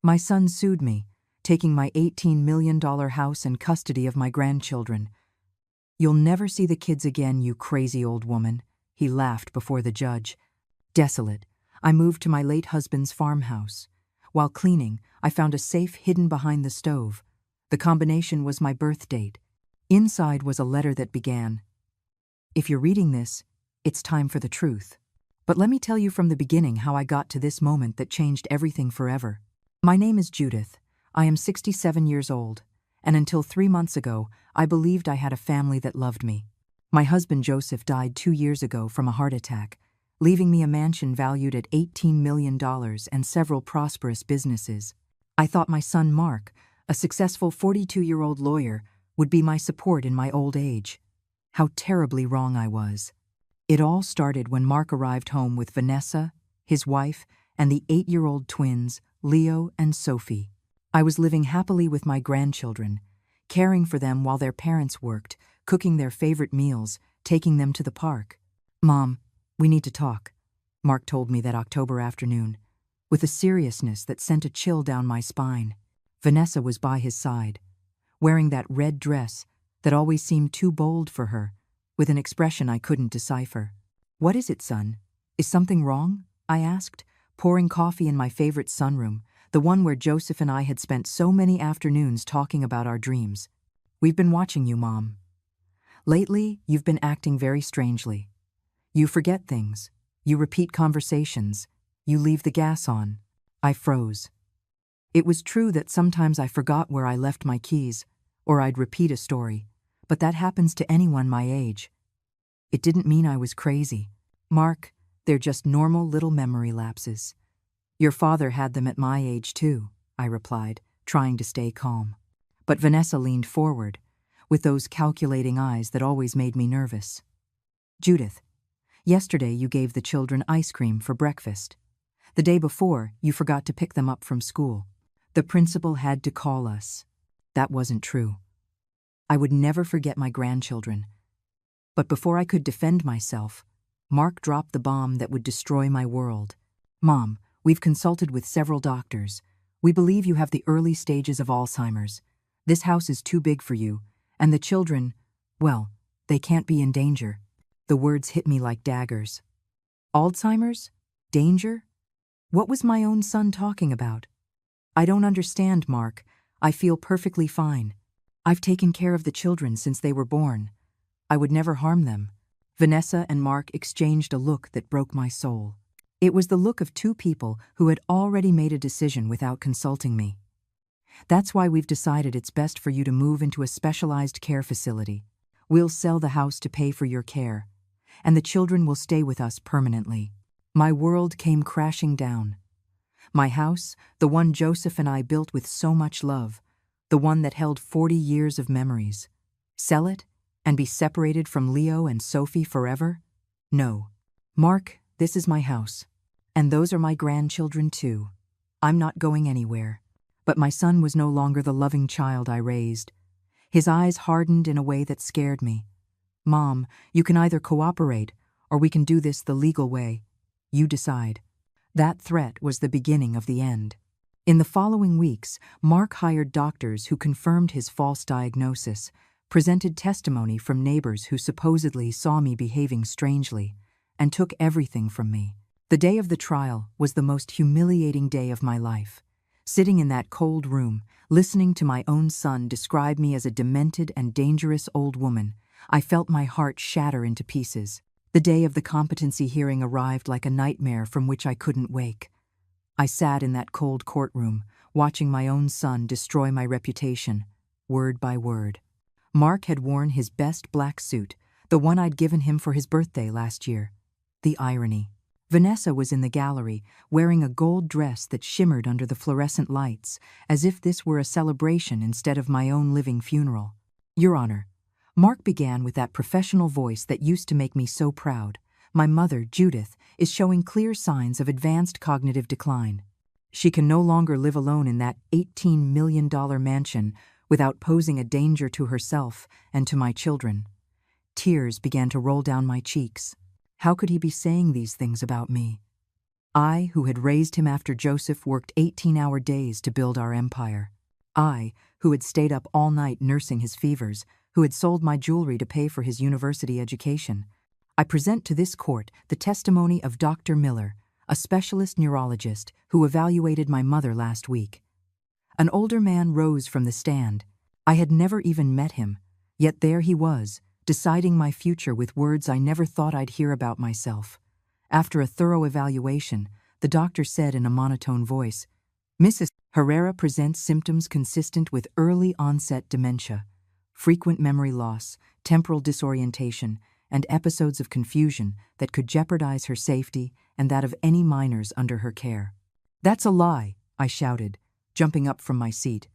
My son sued me, taking my $18 million house and custody of my grandchildren. "You'll never see the kids again, you crazy old woman," he laughed before the judge. Desolate, I moved to my late husband's farmhouse. While cleaning, I found a safe hidden behind the stove. The combination was my birth date. Inside was a letter that began, "If you're reading this, it's time for the truth. But let me tell you from the beginning how I got to this moment that changed everything forever. My name is Judith. I am 67 years old, and until 3 months ago, I believed I had a family that loved me. My husband Joseph died 2 years ago from a heart attack, leaving me a mansion valued at $18 million and several prosperous businesses. I thought my son Mark, a successful 42-year-old lawyer, would be my support in my old age. How terribly wrong I was. It all started when Mark arrived home with Vanessa, his wife, and the 8-year-old twins, Leo and Sophie. I was living happily with my grandchildren, caring for them while their parents worked, cooking their favorite meals, taking them to the park. "Mom, we need to talk," Mark told me that October afternoon, with a seriousness that sent a chill down my spine. Vanessa was by his side, wearing that red dress that always seemed too bold for her, with an expression I couldn't decipher. "What is it, son? Is something wrong?" I asked, pouring coffee in my favorite sunroom, the one where Joseph and I had spent so many afternoons talking about our dreams. "We've been watching you, Mom. Lately, you've been acting very strangely. You forget things. You repeat conversations. You leave the gas on." I froze. It was true that sometimes I forgot where I left my keys, or I'd repeat a story, but that happens to anyone my age. It didn't mean I was crazy. "Mark, they're just normal little memory lapses. Your father had them at my age too," I replied, trying to stay calm. But Vanessa leaned forward, with those calculating eyes that always made me nervous. "Judith, yesterday you gave the children ice cream for breakfast. The day before, you forgot to pick them up from school. The principal had to call us." That wasn't true. I would never forget my grandchildren. But before I could defend myself, Mark dropped the bomb that would destroy my world. "Mom, we've consulted with several doctors. We believe you have the early stages of Alzheimer's. This house is too big for you, and the children, well, they can't be in danger." The words hit me like daggers. Alzheimer's? Danger? What was my own son talking about? "I don't understand, Mark. I feel perfectly fine. I've taken care of the children since they were born. I would never harm them." Vanessa and Mark exchanged a look that broke my soul. It was the look of two people who had already made a decision without consulting me. "That's why we've decided it's best for you to move into a specialized care facility. We'll sell the house to pay for your care, and the children will stay with us permanently." My world came crashing down. My house, the one Joseph and I built with so much love, the one that held 40 years of memories. Sell it and be separated from Leo and Sophie forever? No. "Mark, this is my house. And those are my grandchildren too. I'm not going anywhere." But my son was no longer the loving child I raised. His eyes hardened in a way that scared me. "Mom, you can either cooperate, or we can do this the legal way. You decide." That threat was the beginning of the end. In the following weeks, Mark hired doctors who confirmed his false diagnosis, presented testimony from neighbors who supposedly saw me behaving strangely, and took everything from me. The day of the trial was the most humiliating day of my life. Sitting in that cold room, listening to my own son describe me as a demented and dangerous old woman, I felt my heart shatter into pieces. The day of the competency hearing arrived like a nightmare from which I couldn't wake. I sat in that cold courtroom, watching my own son destroy my reputation, word by word. Mark had worn his best black suit, the one I'd given him for his birthday last year. The irony. Vanessa was in the gallery, wearing a gold dress that shimmered under the fluorescent lights, as if this were a celebration instead of my own living funeral. "Your Honor," Mark began with that professional voice that used to make me so proud, "my mother, Judith, is showing clear signs of advanced cognitive decline. She can no longer live alone in that $18 million mansion without posing a danger to herself and to my children." Tears began to roll down my cheeks. How could he be saying these things about me? I, who had raised him after Joseph worked 18-hour days to build our empire. I, who had stayed up all night nursing his fevers, who had sold my jewelry to pay for his university education. I present to this court the testimony of Dr. Miller, a specialist neurologist who evaluated my mother last week. An older man rose from the stand. I had never even met him, yet there he was, deciding my future with words I never thought I'd hear about myself. After a thorough evaluation, the doctor said in a monotone voice, "Mrs. Herrera presents symptoms consistent with early-onset dementia, frequent memory loss, temporal disorientation, and episodes of confusion that could jeopardize her safety and that of any minors under her care." "That's a lie," I shouted, jumping up from my seat.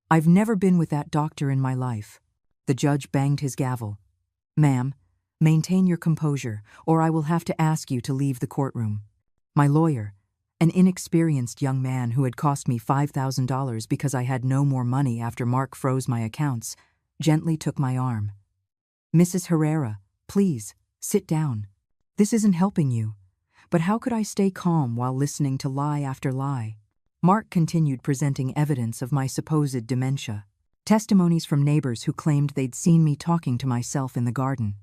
"I've never been with that doctor in my life." The judge banged his gavel. "Ma'am, maintain your composure, or I will have to ask you to leave the courtroom." My lawyer, an inexperienced young man who had cost me $5,000 because I had no more money after Mark froze my accounts, gently took my arm. "Mrs. Herrera, please, sit down. This isn't helping you." But how could I stay calm while listening to lie after lie? Mark continued presenting evidence of my supposed dementia. Testimonies from neighbors who claimed they'd seen me talking to myself in the garden.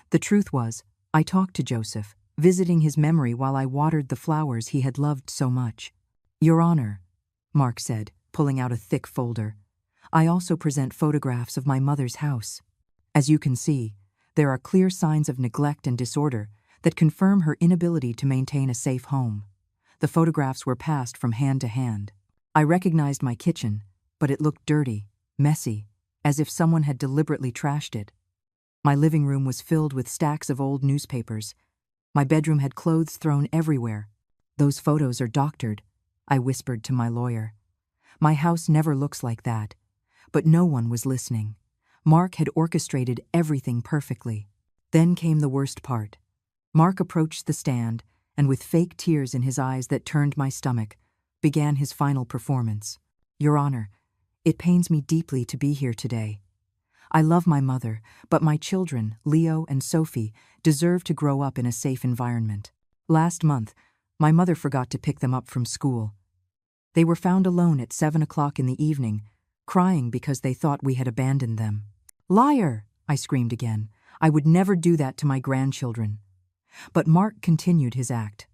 The truth was, I talked to Joseph, visiting his memory while I watered the flowers he had loved so much. "Your Honor," Mark said, pulling out a thick folder, "I also present photographs of my mother's house. As you can see, there are clear signs of neglect and disorder that confirm her inability to maintain a safe home." The photographs were passed from hand to hand. I recognized my kitchen, but it looked dirty, messy, as if someone had deliberately trashed it. My living room was filled with stacks of old newspapers. My bedroom had clothes thrown everywhere. "Those photos are doctored," I whispered to my lawyer. "My house never looks like that." But no one was listening. Mark had orchestrated everything perfectly. Then came the worst part. Mark approached the stand, and with fake tears in his eyes that turned my stomach, began his final performance. "Your Honor, it pains me deeply to be here today. I love my mother, but my children, Leo and Sophie, deserve to grow up in a safe environment. Last month, my mother forgot to pick them up from school. They were found alone at 7 o'clock in the evening, crying because they thought we had abandoned them." "Liar!" I screamed again. "I would never do that to my grandchildren." But Mark continued his act.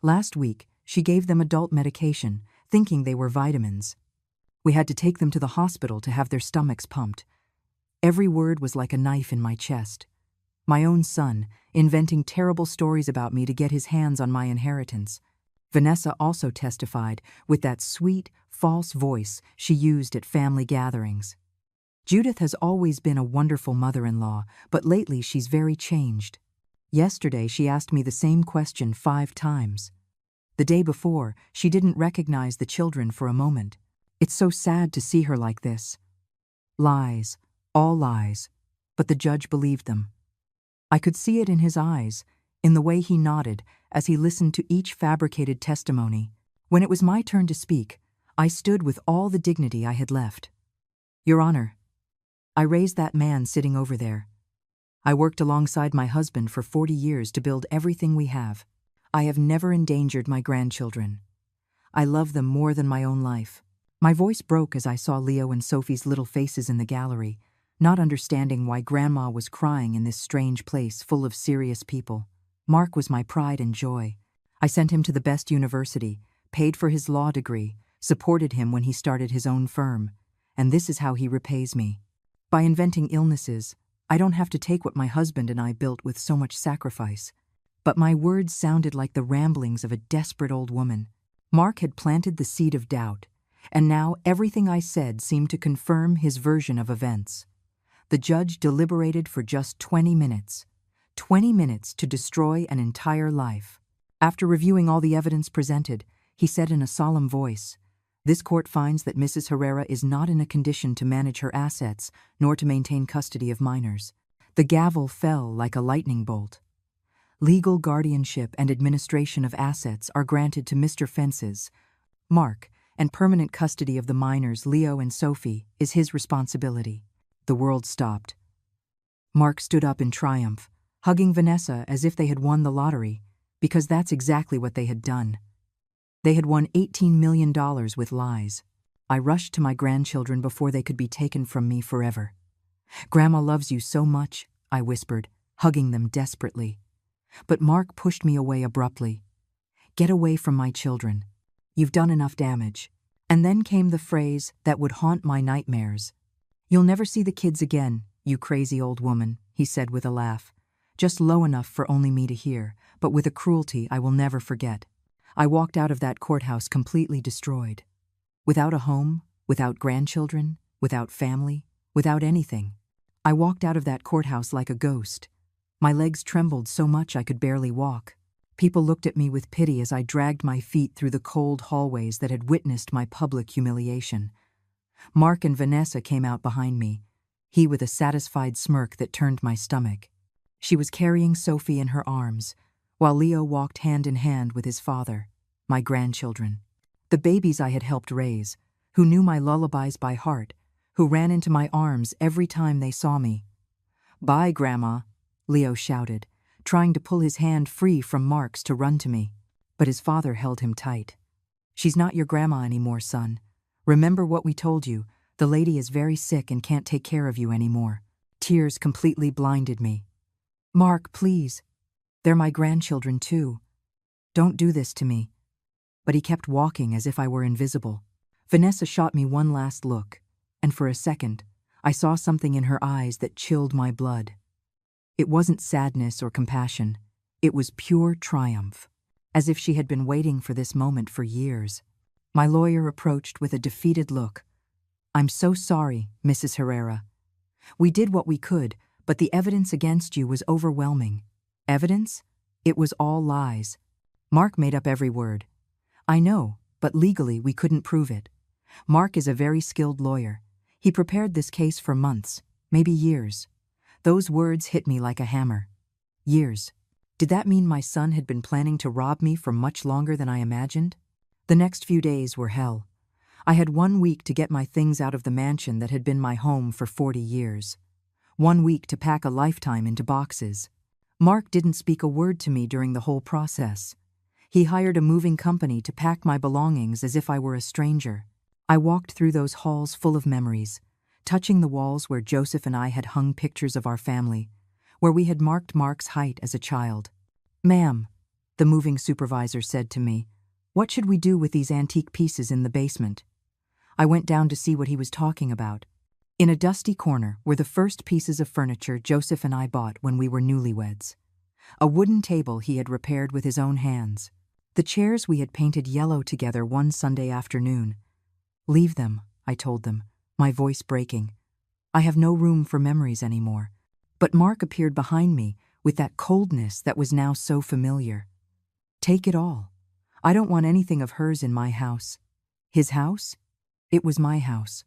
"Last week, she gave them adult medication, thinking they were vitamins. We had to take them to the hospital to have their stomachs pumped." Every word was like a knife in my chest. My own son, inventing terrible stories about me to get his hands on my inheritance. Vanessa also testified, with that sweet, false voice she used at family gatherings. Judith has always been a wonderful mother-in-law, but lately she's very changed. Yesterday she asked me the same question 5 times. The day before, she didn't recognize the children for a moment. It's so sad to see her like this. Lies, all lies, but the judge believed them. I could see it in his eyes, in the way he nodded as he listened to each fabricated testimony. When it was my turn to speak, I stood with all the dignity I had left. "Your Honor, I raised that man sitting over there. I worked alongside my husband for 40 years to build everything we have. I have never endangered my grandchildren. I love them more than my own life." My voice broke as I saw Leo and Sophie's little faces in the gallery, not understanding why Grandma was crying in this strange place full of serious people. Mark was my pride and joy. I sent him to the best university, paid for his law degree, supported him when he started his own firm, and this is how he repays me. By inventing illnesses, I don't have to take what my husband and I built with so much sacrifice. But my words sounded like the ramblings of a desperate old woman. Mark had planted the seed of doubt, and now everything I said seemed to confirm his version of events. The judge deliberated for just 20 minutes. 20 minutes to destroy an entire life. After reviewing all the evidence presented, he said in a solemn voice, "This court finds that Mrs. Herrera is not in a condition to manage her assets nor to maintain custody of minors." The gavel fell like a lightning bolt. Legal guardianship and administration of assets are granted to Mr. Fences, Mark, and permanent custody of the minors, Leo and Sophie, is his responsibility. The world stopped. Mark stood up in triumph, hugging Vanessa as if they had won the lottery, because that's exactly what they had done. They had won $18 million with lies. I rushed to my grandchildren before they could be taken from me forever. "Grandma loves you so much," I whispered, hugging them desperately. But Mark pushed me away abruptly. "Get away from my children. You've done enough damage." And then came the phrase that would haunt my nightmares. "You'll never see the kids again, you crazy old woman," he said with a laugh, just low enough for only me to hear, but with a cruelty I will never forget. I walked out of that courthouse completely destroyed. Without a home, without grandchildren, without family, without anything. I walked out of that courthouse like a ghost. My legs trembled so much I could barely walk. People looked at me with pity as I dragged my feet through the cold hallways that had witnessed my public humiliation. Mark and Vanessa came out behind me, he with a satisfied smirk that turned my stomach. She was carrying Sophie in her arms, while Leo walked hand in hand with his father, my grandchildren. The babies I had helped raise, who knew my lullabies by heart, who ran into my arms every time they saw me. "Bye, Grandma," Leo shouted, trying to pull his hand free from Mark's to run to me. But his father held him tight. "She's not your grandma anymore, son. Remember what we told you. The lady is very sick and can't take care of you anymore." Tears completely blinded me. "Mark, please. They're my grandchildren too. Don't do this to me." But he kept walking as if I were invisible. Vanessa shot me one last look, and for a second, I saw something in her eyes that chilled my blood. It wasn't sadness or compassion. It was pure triumph, as if she had been waiting for this moment for years. My lawyer approached with a defeated look. "I'm so sorry, Mrs. Herrera. We did what we could, but the evidence against you was overwhelming." "Evidence? It was all lies." Mark made up every word. "I know, but legally we couldn't prove it. Mark is a very skilled lawyer. He prepared this case for months, maybe years." Those words hit me like a hammer. Years. Did that mean my son had been planning to rob me for much longer than I imagined? The next few days were hell. I had 1 week to get my things out of the mansion that had been my home for 40 years. 1 week to pack a lifetime into boxes. Mark didn't speak a word to me during the whole process. He hired a moving company to pack my belongings as if I were a stranger. I walked through those halls full of memories, touching the walls where Joseph and I had hung pictures of our family, where we had marked Mark's height as a child. "Ma'am," the moving supervisor said to me, "what should we do with these antique pieces in the basement?" I went down to see what he was talking about. In a dusty corner were the first pieces of furniture Joseph and I bought when we were newlyweds. A wooden table he had repaired with his own hands. The chairs we had painted yellow together one Sunday afternoon. "Leave them," I told them, my voice breaking. "I have no room for memories anymore." But Mark appeared behind me with that coldness that was now so familiar. "Take it all. I don't want anything of hers in my house." His house? It was my house.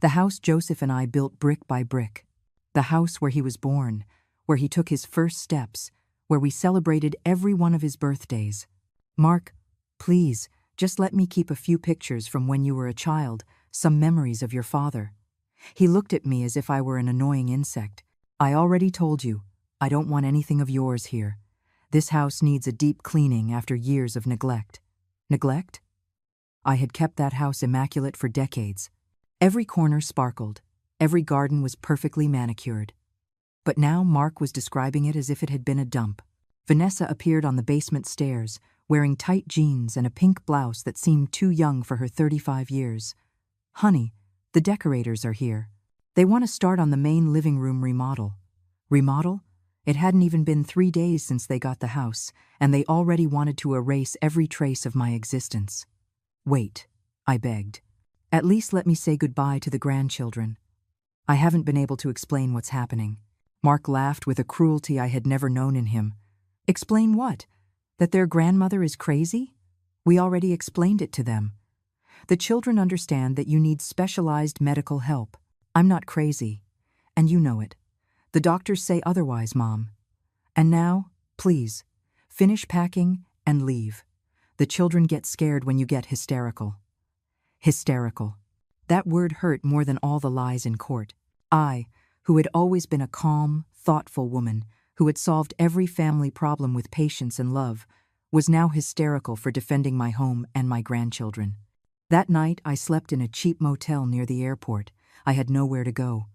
The house Joseph and I built brick by brick. The house where he was born, where he took his first steps, where we celebrated every one of his birthdays. "Mark, please, just let me keep a few pictures from when you were a child, some memories of your father." He looked at me as if I were an annoying insect. "I already told you, I don't want anything of yours here. This house needs a deep cleaning after years of neglect." Neglect? I had kept that house immaculate for decades. Every corner sparkled, every garden was perfectly manicured. But now Mark was describing it as if it had been a dump. Vanessa appeared on the basement stairs, wearing tight jeans and a pink blouse that seemed too young for her 35 years. "Honey, the decorators are here. They want to start on the main living room remodel." Remodel? It hadn't even been 3 days since they got the house, and they already wanted to erase every trace of my existence. "Wait," I begged. "At least let me say goodbye to the grandchildren. I haven't been able to explain what's happening." Mark laughed with a cruelty I had never known in him. "Explain what? That their grandmother is crazy? We already explained it to them. The children understand that you need specialized medical help. I'm not crazy, and you know it. The doctors say otherwise, Mom. And now, please, finish packing and leave. The children get scared when you get hysterical." Hysterical. That word hurt more than all the lies in court. I, who had always been a calm, thoughtful woman, who had solved every family problem with patience and love, was now hysterical for defending my home and my grandchildren. That night, I slept in a cheap motel near the airport. I had nowhere to go.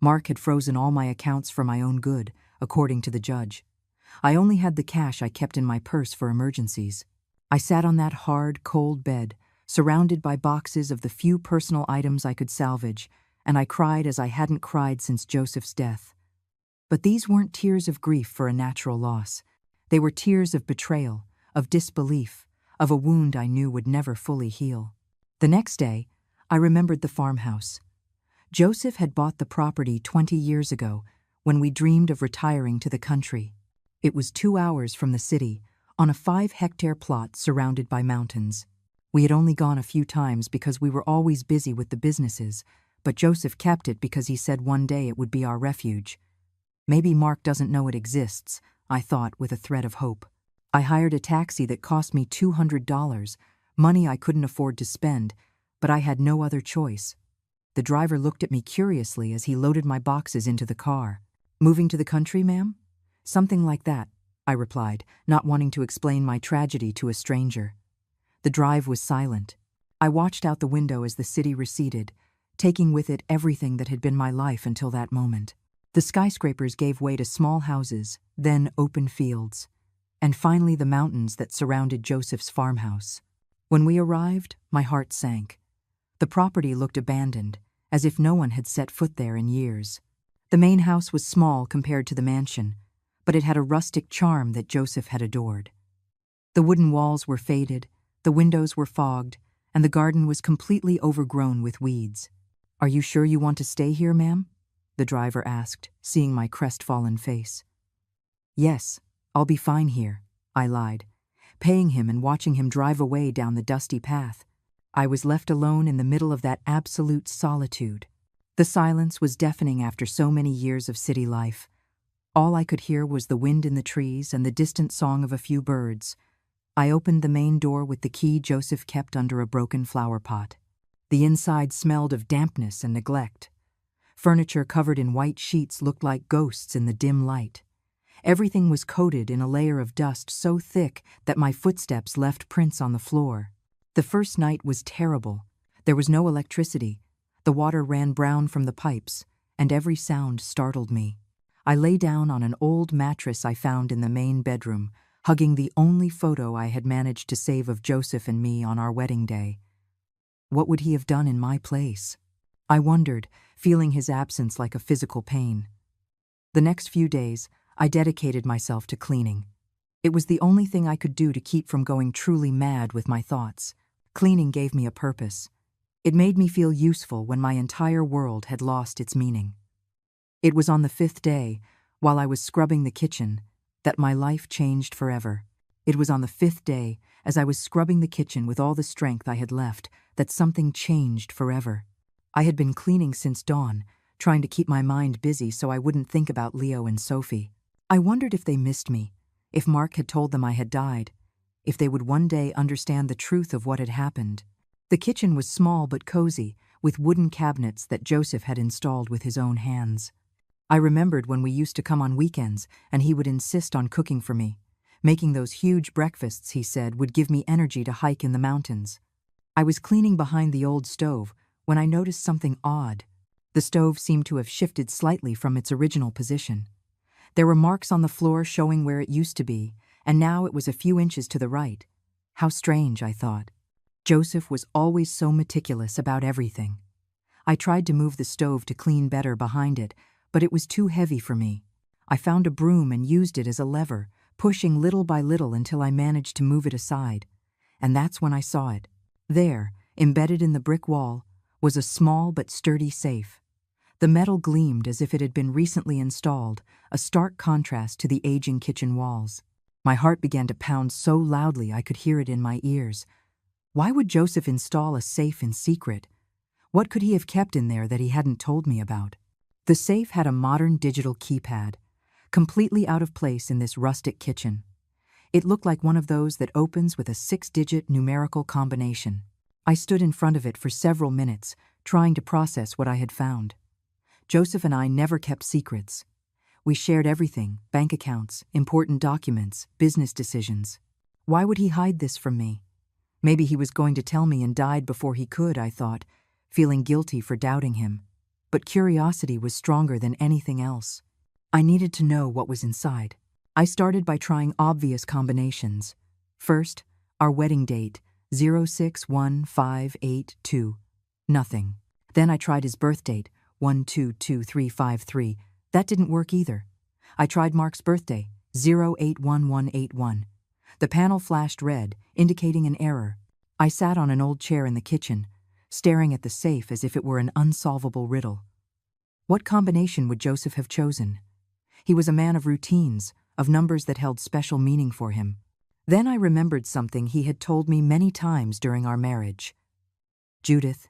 Mark had frozen all my accounts for my own good, according to the judge. I only had the cash I kept in my purse for emergencies. I sat on that hard, cold bed, surrounded by boxes of the few personal items I could salvage, and I cried as I hadn't cried since Joseph's death. But these weren't tears of grief for a natural loss. They were tears of betrayal, of disbelief, of a wound I knew would never fully heal. The next day, I remembered the farmhouse. Joseph had bought the property 20 years ago when we dreamed of retiring to the country. It was 2 hours from the city, on a 5-hectare plot surrounded by mountains. We had only gone a few times because we were always busy with the businesses, but Joseph kept it because he said one day it would be our refuge. Maybe Mark doesn't know it exists, I thought with a thread of hope. I hired a taxi that cost me $200, money I couldn't afford to spend, but I had no other choice. The driver looked at me curiously as he loaded my boxes into the car. "Moving to the country, ma'am?" "Something like that," I replied, not wanting to explain my tragedy to a stranger. The drive was silent. I watched out the window as the city receded, taking with it everything that had been my life until that moment. The skyscrapers gave way to small houses, then open fields, and finally the mountains that surrounded Joseph's farmhouse. When we arrived, my heart sank. The property looked abandoned, as if no one had set foot there in years. The main house was small compared to the mansion, but it had a rustic charm that Joseph had adored. The wooden walls were faded, the windows were fogged, and the garden was completely overgrown with weeds. "Are you sure you want to stay here, ma'am?" the driver asked, seeing my crestfallen face. "Yes, I'll be fine here," I lied, paying him and watching him drive away down the dusty path. I was left alone in the middle of that absolute solitude. The silence was deafening after so many years of city life. All I could hear was the wind in the trees and the distant song of a few birds. I opened the main door with the key Joseph kept under a broken flower pot. The inside smelled of dampness and neglect. Furniture covered in white sheets looked like ghosts in the dim light. Everything was coated in a layer of dust so thick that my footsteps left prints on the floor. The first night was terrible. There was no electricity. The water ran brown from the pipes, and every sound startled me. I lay down on an old mattress I found in the main bedroom, hugging the only photo I had managed to save of Joseph and me on our wedding day. What would he have done in my place? I wondered, feeling his absence like a physical pain. The next few days, I dedicated myself to cleaning. It was the only thing I could do to keep from going truly mad with my thoughts. Cleaning gave me a purpose. It made me feel useful when my entire world had lost its meaning. It was on the 5th day, while I was scrubbing the kitchen, that my life changed forever. It was on the 5th day, as I was scrubbing the kitchen with all the strength I had left, that something changed forever. I had been cleaning since dawn, trying to keep my mind busy so I wouldn't think about Leo and Sophie. I wondered if they missed me, if Mark had told them I had died, if they would one day understand the truth of what had happened. The kitchen was small but cozy, with wooden cabinets that Joseph had installed with his own hands. I remembered when we used to come on weekends and he would insist on cooking for me. Making those huge breakfasts, he said, would give me energy to hike in the mountains. I was cleaning behind the old stove when I noticed something odd. The stove seemed to have shifted slightly from its original position. There were marks on the floor showing where it used to be, and now it was a few inches to the right. How strange, I thought. Joseph was always so meticulous about everything. I tried to move the stove to clean better behind it, but it was too heavy for me. I found a broom and used it as a lever, pushing little by little until I managed to move it aside. And that's when I saw it. There, embedded in the brick wall, was a small but sturdy safe. The metal gleamed as if it had been recently installed, a stark contrast to the aging kitchen walls. My heart began to pound so loudly I could hear it in my ears. Why would Joseph install a safe in secret? What could he have kept in there that he hadn't told me about? The safe had a modern digital keypad, completely out of place in this rustic kitchen. It looked like one of those that opens with a 6-digit numerical combination. I stood in front of it for several minutes, trying to process what I had found. Joseph and I never kept secrets. We shared everything: bank accounts, important documents, business decisions. Why would he hide this from me? Maybe he was going to tell me and died before he could, I thought, feeling guilty for doubting him. But curiosity was stronger than anything else. I needed to know what was inside. I started by trying obvious combinations. First, our wedding date, 061582. Nothing. Then I tried his birth date, 122353. That didn't work either. I tried Mark's birthday, 081181. The panel flashed red, indicating an error. I sat on an old chair in the kitchen, staring at the safe as if it were an unsolvable riddle. What combination would Joseph have chosen? He was a man of routines, of numbers that held special meaning for him. Then I remembered something he had told me many times during our marriage. Judith,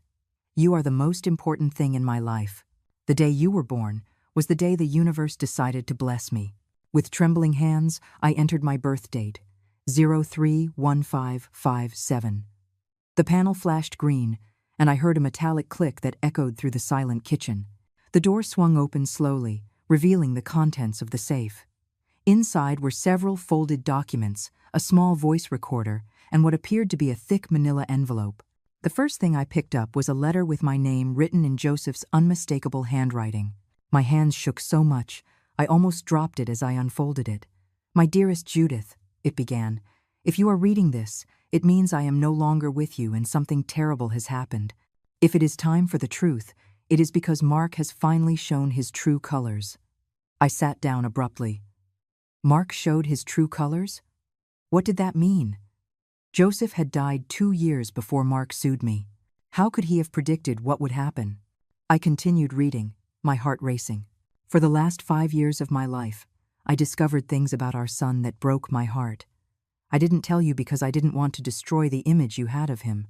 you are the most important thing in my life. The day you were born was the day the universe decided to bless me. With trembling hands, I entered my birth date, 031557. The panel flashed green, and I heard a metallic click that echoed through the silent kitchen. The door swung open slowly, revealing the contents of the safe. Inside were several folded documents, a small voice recorder, and what appeared to be a thick manila envelope. The first thing I picked up was a letter with my name written in Joseph's unmistakable handwriting. My hands shook so much, I almost dropped it as I unfolded it. "My dearest Judith," it began, "if you are reading this, it means I am no longer with you and something terrible has happened. If it is time for the truth, it is because Mark has finally shown his true colors." I sat down abruptly. Mark showed his true colors? What did that mean? Joseph had died 2 years before Mark sued me. How could he have predicted what would happen? I continued reading, my heart racing. For the last 5 years of my life, I discovered things about our son that broke my heart. I didn't tell you because I didn't want to destroy the image you had of him.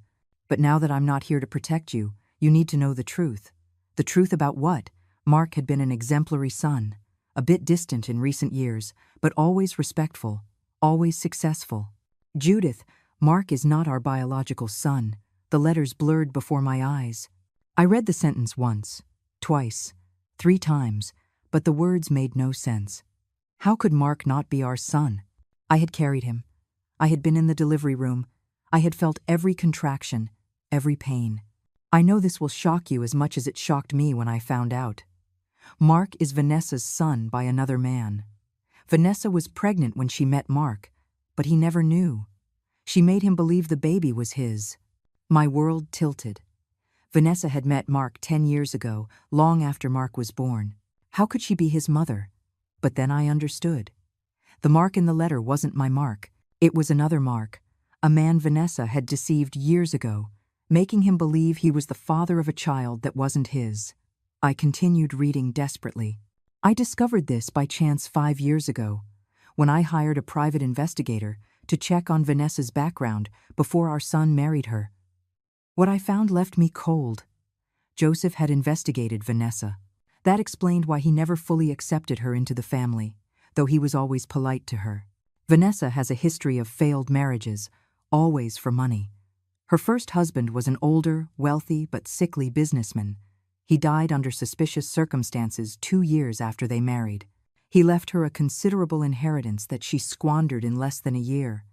But now that I'm not here to protect you, you need to know the truth. The truth about what? Mark had been an exemplary son, a bit distant in recent years, but always respectful, always successful. Judith, Mark is not our biological son. The letters blurred before my eyes. I read the sentence once, twice, 3 times, but the words made no sense. How could Mark not be our son? I had carried him. I had been in the delivery room. I had felt every contraction, every pain. I know this will shock you as much as it shocked me when I found out. Mark is Vanessa's son by another man. Vanessa was pregnant when she met Mark, but he never knew. She made him believe the baby was his. My world tilted. Vanessa had met Mark 10 years ago, long after Mark was born. How could she be his mother? But then I understood. The Mark in the letter wasn't my Mark. It was another Mark, a man Vanessa had deceived years ago, making him believe he was the father of a child that wasn't his. I continued reading desperately. I discovered this by chance 5 years ago, when I hired a private investigator to check on Vanessa's background before our son married her. What I found left me cold. Joseph had investigated Vanessa. That explained why he never fully accepted her into the family, though he was always polite to her. Vanessa has a history of failed marriages, always for money. Her first husband was an older, wealthy, but sickly businessman. He died under suspicious circumstances 2 years after they married. He left her a considerable inheritance that she squandered in less than a year.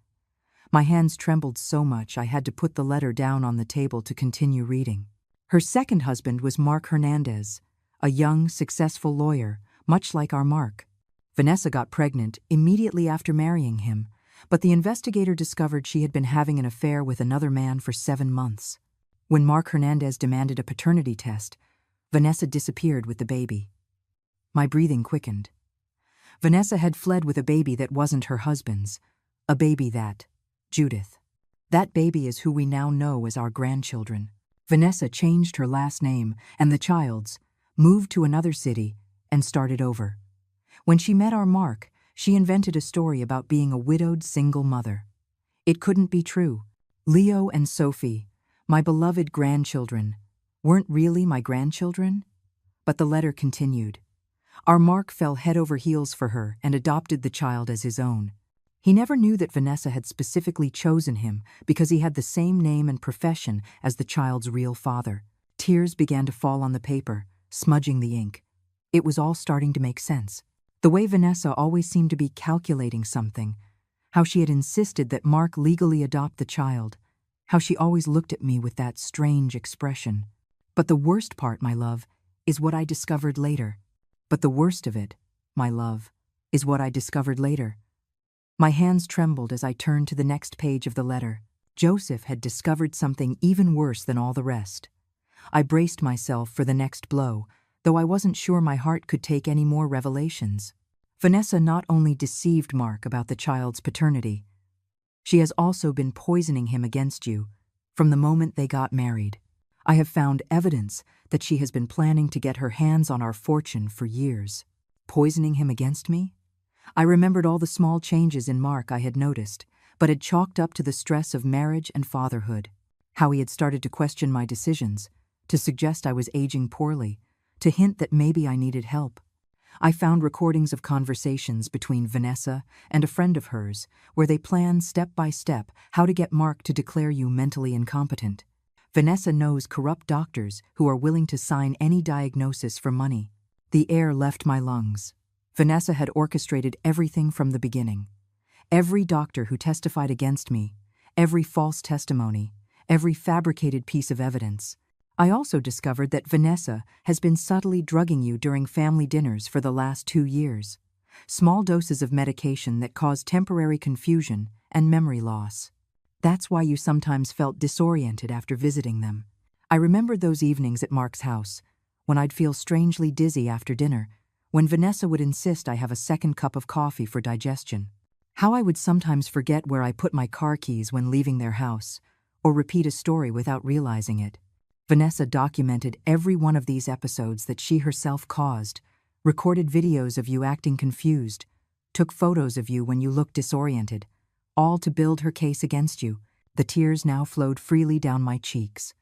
My hands trembled so much I had to put the letter down on the table to continue reading. Her second husband was Mark Hernandez, a young, successful lawyer, much like our Mark. Vanessa got pregnant immediately after marrying him, but the investigator discovered she had been having an affair with another man for 7 months. When Mark Hernandez demanded a paternity test, Vanessa disappeared with the baby. My breathing quickened. Vanessa had fled with a baby that wasn't her husband's, a baby that, Judith. That baby is who we now know as our grandchildren. Vanessa changed her last name and the child's, moved to another city, and started over. When she met our Mark, she invented a story about being a widowed single mother. It couldn't be true. Leo and Sophie, my beloved grandchildren, weren't really my grandchildren? But the letter continued. Our Mark fell head over heels for her and adopted the child as his own. He never knew that Vanessa had specifically chosen him because he had the same name and profession as the child's real father. Tears began to fall on the paper, smudging the ink. It was all starting to make sense. The way Vanessa always seemed to be calculating something, how she had insisted that Mark legally adopt the child, how she always looked at me with that strange expression. But the worst part, my love, is what I discovered later. But the worst of it, my love, is what I discovered later. My hands trembled as I turned to the next page of the letter. Joseph had discovered something even worse than all the rest. I braced myself for the next blow, though I wasn't sure my heart could take any more revelations. Vanessa not only deceived Mark about the child's paternity, she has also been poisoning him against you from the moment they got married. I have found evidence that she has been planning to get her hands on our fortune for years. Poisoning him against me? I remembered all the small changes in Mark I had noticed, but had chalked up to the stress of marriage and fatherhood. How he had started to question my decisions, to suggest I was aging poorly, to hint that maybe I needed help. I found recordings of conversations between Vanessa and a friend of hers where they planned step by step how to get Mark to declare you mentally incompetent. Vanessa knows corrupt doctors who are willing to sign any diagnosis for money. The air left my lungs. Vanessa had orchestrated everything from the beginning. Every doctor who testified against me, every false testimony, every fabricated piece of evidence. I also discovered that Vanessa has been subtly drugging you during family dinners for the last 2 years. Small doses of medication that cause temporary confusion and memory loss. That's why you sometimes felt disoriented after visiting them. I remembered those evenings at Mark's house, when I'd feel strangely dizzy after dinner, when Vanessa would insist I have a second cup of coffee for digestion. How I would sometimes forget where I put my car keys when leaving their house, or repeat a story without realizing it. Vanessa documented every one of these episodes that she herself caused, recorded videos of you acting confused, took photos of you when you looked disoriented, all to build her case against you. The tears now flowed freely down my cheeks.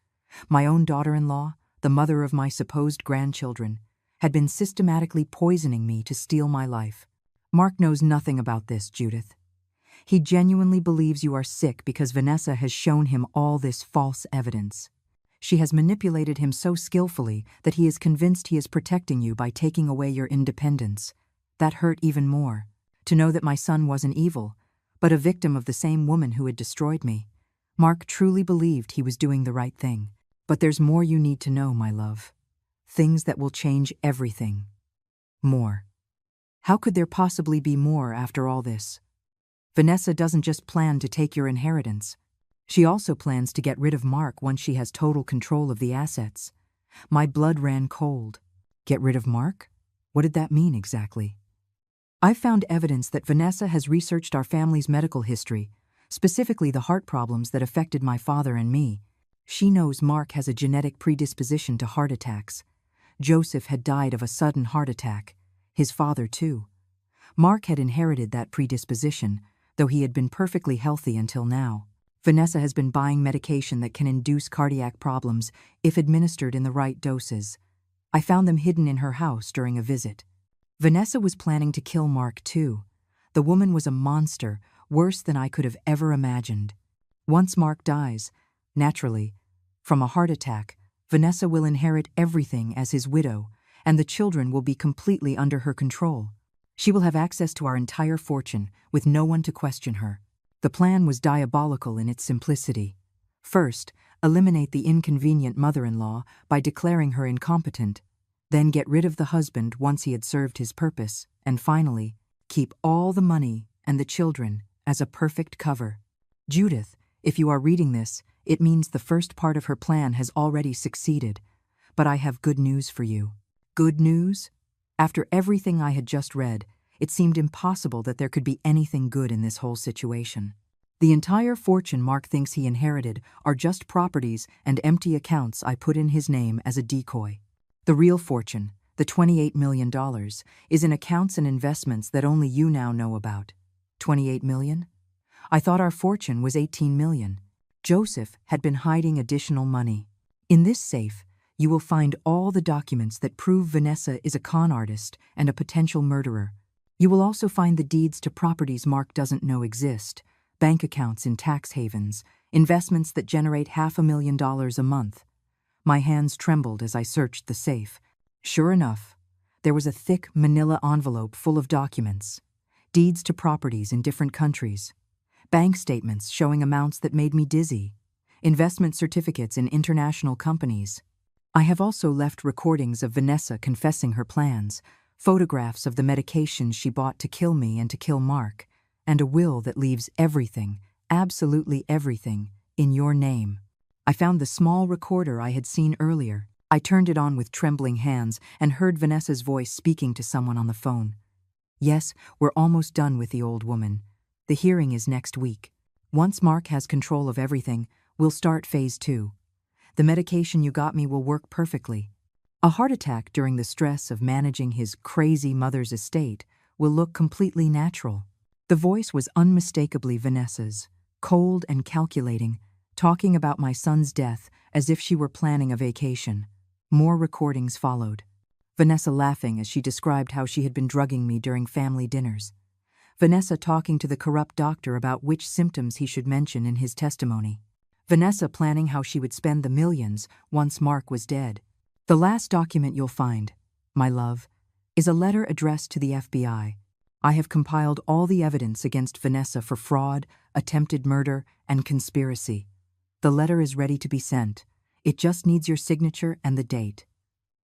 My own daughter-in-law, the mother of my supposed grandchildren, had been systematically poisoning me to steal my life. Mark knows nothing about this, Judith. He genuinely believes you are sick because Vanessa has shown him all this false evidence. She has manipulated him so skillfully that he is convinced he is protecting you by taking away your independence. That hurt even more, to know that my son wasn't evil, but a victim of the same woman who had destroyed me. Mark truly believed he was doing the right thing. But there's more you need to know, my love. Things that will change everything. More. How could there possibly be more after all this? Vanessa doesn't just plan to take your inheritance. She also plans to get rid of Mark once she has total control of the assets. My blood ran cold. Get rid of Mark? What did that mean exactly? I found evidence that Vanessa has researched our family's medical history, specifically the heart problems that affected my father and me. She knows Mark has a genetic predisposition to heart attacks. Joseph had died of a sudden heart attack. His father, too. Mark had inherited that predisposition, though he had been perfectly healthy until now. Vanessa has been buying medication that can induce cardiac problems if administered in the right doses. I found them hidden in her house during a visit. Vanessa was planning to kill Mark, too. The woman was a monster, worse than I could have ever imagined. Once Mark dies, naturally, from a heart attack, Vanessa will inherit everything as his widow, and the children will be completely under her control. She will have access to our entire fortune, with no one to question her. The plan was diabolical in its simplicity. First, eliminate the inconvenient mother-in-law by declaring her incompetent, then get rid of the husband once he had served his purpose, and finally, keep all the money and the children as a perfect cover. Judith, if you are reading this, it means the first part of her plan has already succeeded. But I have good news for you. Good news? After everything I had just read, it seemed impossible that there could be anything good in this whole situation. The entire fortune Mark thinks he inherited are just properties and empty accounts I put in his name as a decoy. The real fortune, the $28 million, is in accounts and investments that only you now know about. 28 million? I thought our fortune was 18 million. Joseph had been hiding additional money. In this safe, you will find all the documents that prove Vanessa is a con artist and a potential murderer. You will also find the deeds to properties Mark doesn't know exist, bank accounts in tax havens, investments that generate $500,000 a month. My hands trembled as I searched the safe. Sure enough, there was a thick manila envelope full of documents. deeds to properties in different countries, bank statements showing amounts that made me dizzy, investment certificates in international companies. I have also left recordings of Vanessa confessing her plans, photographs of the medications she bought to kill me and to kill Mark, and a will that leaves everything, absolutely everything, in your name. I found the small recorder I had seen earlier. I turned it on with trembling hands and heard Vanessa's voice speaking to someone on the phone. Yes, we're almost done with the old woman. The hearing is next week. Once Mark has control of everything, we'll start phase 2. The medication you got me will work perfectly. A heart attack during the stress of managing his crazy mother's estate will look completely natural. The voice was unmistakably Vanessa's, cold and calculating, talking about my son's death as if she were planning a vacation. More recordings followed. Vanessa laughing as she described how she had been drugging me during family dinners. Vanessa talking to the corrupt doctor about which symptoms he should mention in his testimony. Vanessa planning how she would spend the millions once Mark was dead. The last document you'll find, my love, is a letter addressed to the FBI. I have compiled all the evidence against Vanessa for fraud, attempted murder, and conspiracy. The letter is ready to be sent. It just needs your signature and the date.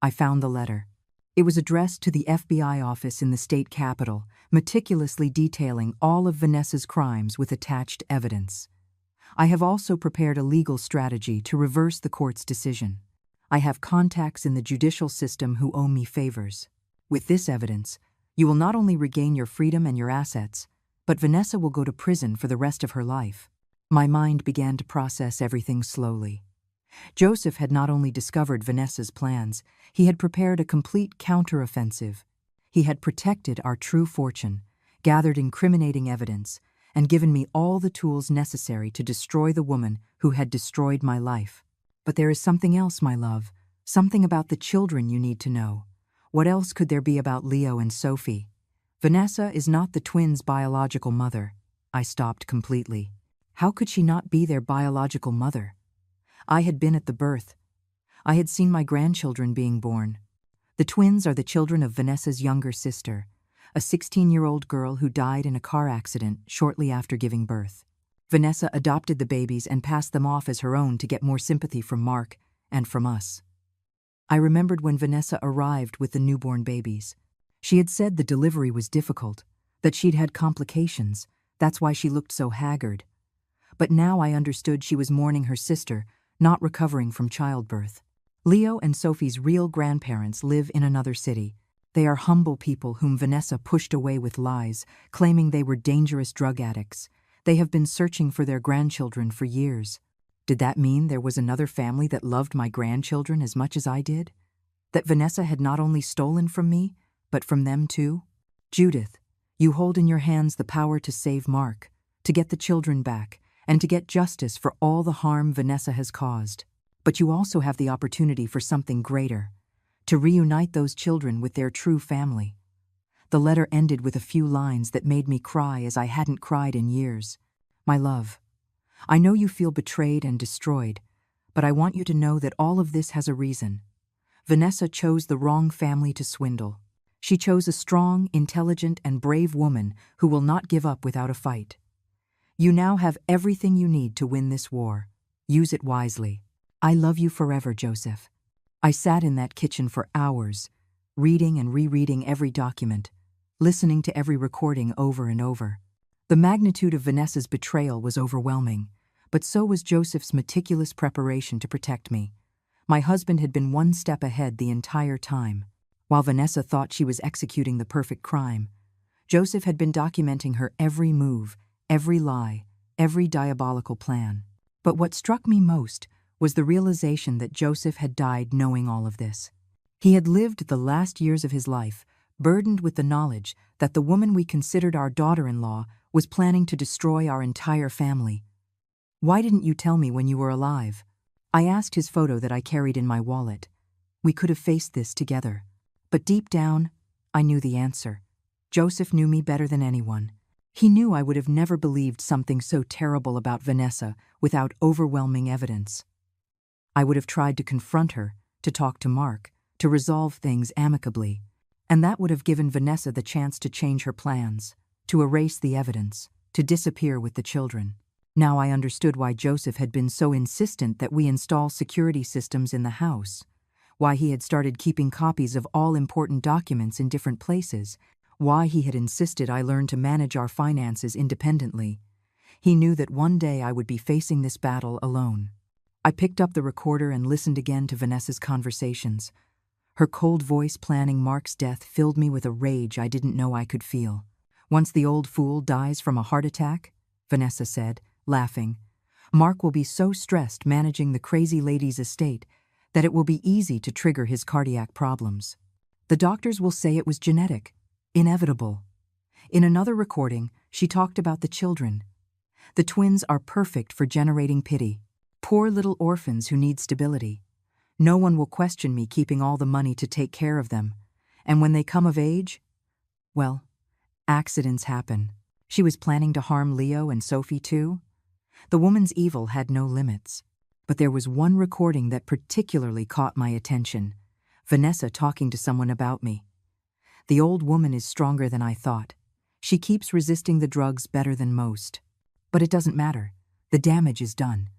I found the letter. It was addressed to the FBI office in the state capitol, meticulously detailing all of Vanessa's crimes with attached evidence. I have also prepared a legal strategy to reverse the court's decision. I have contacts in the judicial system who owe me favors. With this evidence, you will not only regain your freedom and your assets, but Vanessa will go to prison for the rest of her life. My mind began to process everything slowly. Joseph had not only discovered Vanessa's plans, he had prepared a complete counteroffensive. He had protected our true fortune, gathered incriminating evidence, and given me all the tools necessary to destroy the woman who had destroyed my life. But there is something else, my love, something about the children you need to know. What else could there be about Leo and Sophie? Vanessa is not the twins' biological mother. I stopped completely. How could she not be their biological mother? I had been at the birth. I had seen my grandchildren being born. The twins are the children of Vanessa's younger sister, a 16-year-old girl who died in a car accident shortly after giving birth. Vanessa adopted the babies and passed them off as her own to get more sympathy from Mark and from us. I remembered when Vanessa arrived with the newborn babies. She had said the delivery was difficult, that she'd had complications, that's why she looked so haggard. But now I understood she was mourning her sister, not recovering from childbirth. Leo and Sophie's real grandparents live in another city. They are humble people whom Vanessa pushed away with lies, claiming they were dangerous drug addicts. They have been searching for their grandchildren for years. Did that mean there was another family that loved my grandchildren as much as I did? That Vanessa had not only stolen from me, but from them too? Judith, you hold in your hands the power to save Mark, to get the children back, and to get justice for all the harm Vanessa has caused. But you also have the opportunity for something greater, to reunite those children with their true family. The letter ended with a few lines that made me cry as I hadn't cried in years. My love, I know you feel betrayed and destroyed, but I want you to know that all of this has a reason. Vanessa chose the wrong family to swindle. She chose a strong, intelligent, and brave woman who will not give up without a fight. You now have everything you need to win this war. Use it wisely. I love you forever, Joseph. I sat in that kitchen for hours, reading and rereading every document, listening to every recording over and over. The magnitude of Vanessa's betrayal was overwhelming, but so was Joseph's meticulous preparation to protect me. My husband had been one step ahead the entire time. While Vanessa thought she was executing the perfect crime, Joseph had been documenting her every move, every lie, every diabolical plan. But what struck me most was the realization that Joseph had died knowing all of this. He had lived the last years of his life burdened with the knowledge that the woman we considered our daughter-in-law was planning to destroy our entire family. Why didn't you tell me when you were alive? I asked his photo that I carried in my wallet. We could have faced this together. But deep down, I knew the answer. Joseph knew me better than anyone. He knew I would have never believed something so terrible about Vanessa without overwhelming evidence. I would have tried to confront her, to talk to Mark, to resolve things amicably, and that would have given Vanessa the chance to change her plans, to erase the evidence, to disappear with the children. Now I understood why Joseph had been so insistent that we install security systems in the house, why he had started keeping copies of all important documents in different places, why he had insisted I learn to manage our finances independently. He knew that one day I would be facing this battle alone. I picked up the recorder and listened again to Vanessa's conversations. Her cold voice planning Mark's death filled me with a rage I didn't know I could feel. "Once the old fool dies from a heart attack," Vanessa said, laughing, "Mark will be so stressed managing the crazy lady's estate that it will be easy to trigger his cardiac problems. The doctors will say it was genetic, inevitable." In another recording, she talked about the children. "The twins are perfect for generating pity. Poor little orphans who need stability. No one will question me keeping all the money to take care of them. And when they come of age, well, accidents happen." She was planning to harm Leo and Sophie too? The woman's evil had no limits. But there was one recording that particularly caught my attention. Vanessa talking to someone about me. "The old woman is stronger than I thought. She keeps resisting the drugs better than most. But it doesn't matter. The damage is done.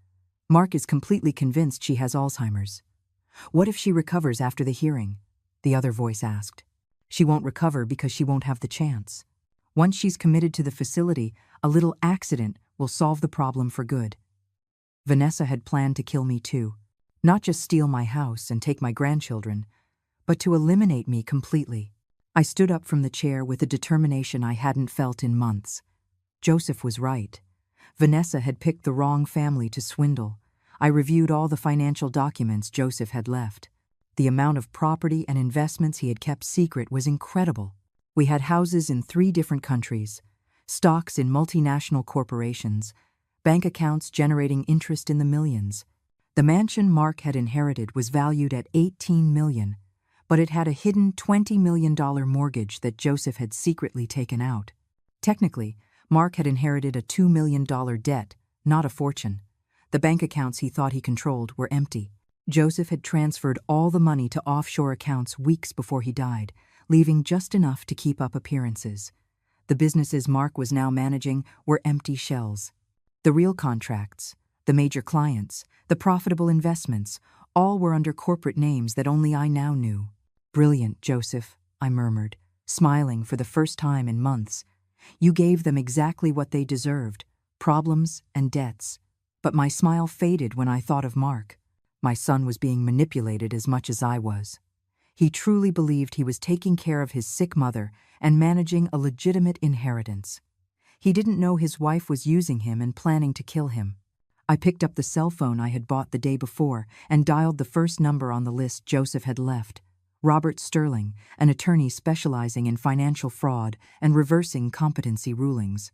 Mark is completely convinced she has Alzheimer's." "What if she recovers after the hearing?" the other voice asked. "She won't recover because she won't have the chance. Once she's committed to the facility, a little accident will solve the problem for good." Vanessa had planned to kill me too. Not just steal my house and take my grandchildren, but to eliminate me completely. I stood up from the chair with a determination I hadn't felt in months. Joseph was right. Vanessa had picked the wrong family to swindle. I reviewed all the financial documents Joseph had left. The amount of property and investments he had kept secret was incredible. We had houses in 3 different countries, stocks in multinational corporations, bank accounts generating interest in the millions. The mansion Mark had inherited was valued at $18 million, but it had a hidden $20 million mortgage that Joseph had secretly taken out. Technically, Mark had inherited a $2 million debt, not a fortune. The bank accounts he thought he controlled were empty. Joseph had transferred all the money to offshore accounts weeks before he died, leaving just enough to keep up appearances. The businesses Mark was now managing were empty shells. The real contracts, the major clients, the profitable investments, all were under corporate names that only I now knew. "Brilliant, Joseph," I murmured, smiling for the first time in months. "You gave them exactly what they deserved, problems and debts." But my smile faded when I thought of Mark. My son was being manipulated as much as I was. He truly believed he was taking care of his sick mother and managing a legitimate inheritance. He didn't know his wife was using him and planning to kill him. I picked up the cell phone I had bought the day before and dialed the first number on the list Joseph had left. Robert Sterling, an attorney specializing in financial fraud and reversing competency rulings.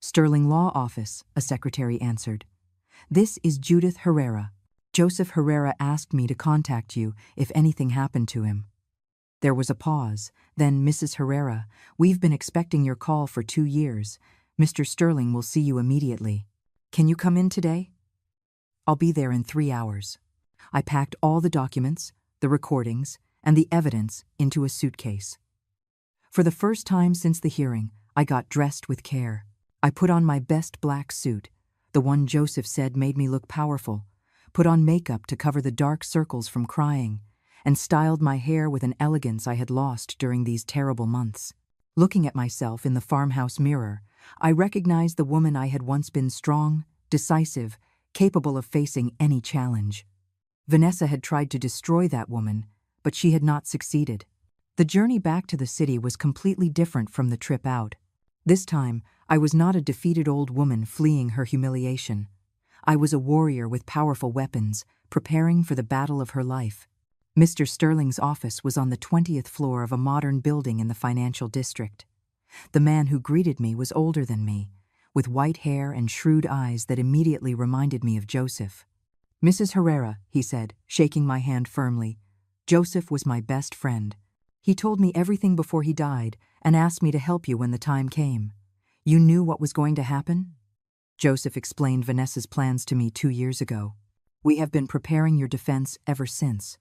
"Sterling Law Office," a secretary answered. "This is Judith Herrera. Joseph Herrera asked me to contact you if anything happened to him." There was a pause. Then, "Mrs. Herrera, we've been expecting your call for 2 years. Mr. Sterling will see you immediately. Can you come in today?" "I'll be there in 3 hours." I packed all the documents, the recordings, and the evidence into a suitcase. For the first time since the hearing, I got dressed with care. I put on my best black suit, the one Joseph said made me look powerful, put on makeup to cover the dark circles from crying, and styled my hair with an elegance I had lost during these terrible months. Looking at myself in the farmhouse mirror, I recognized the woman I had once been: strong, decisive, capable of facing any challenge. Vanessa had tried to destroy that woman, but she had not succeeded. The journey back to the city was completely different from the trip out. This time, I was not a defeated old woman fleeing her humiliation. I was a warrior with powerful weapons, preparing for the battle of her life. Mr. Sterling's office was on the 20th floor of a modern building in the financial district. The man who greeted me was older than me, with white hair and shrewd eyes that immediately reminded me of Joseph. "Mrs. Herrera," he said, shaking my hand firmly. "Joseph was my best friend. He told me everything before he died and asked me to help you when the time came. You knew what was going to happen?" Joseph explained Vanessa's plans to me 2 years ago. "We have been preparing your defense ever since.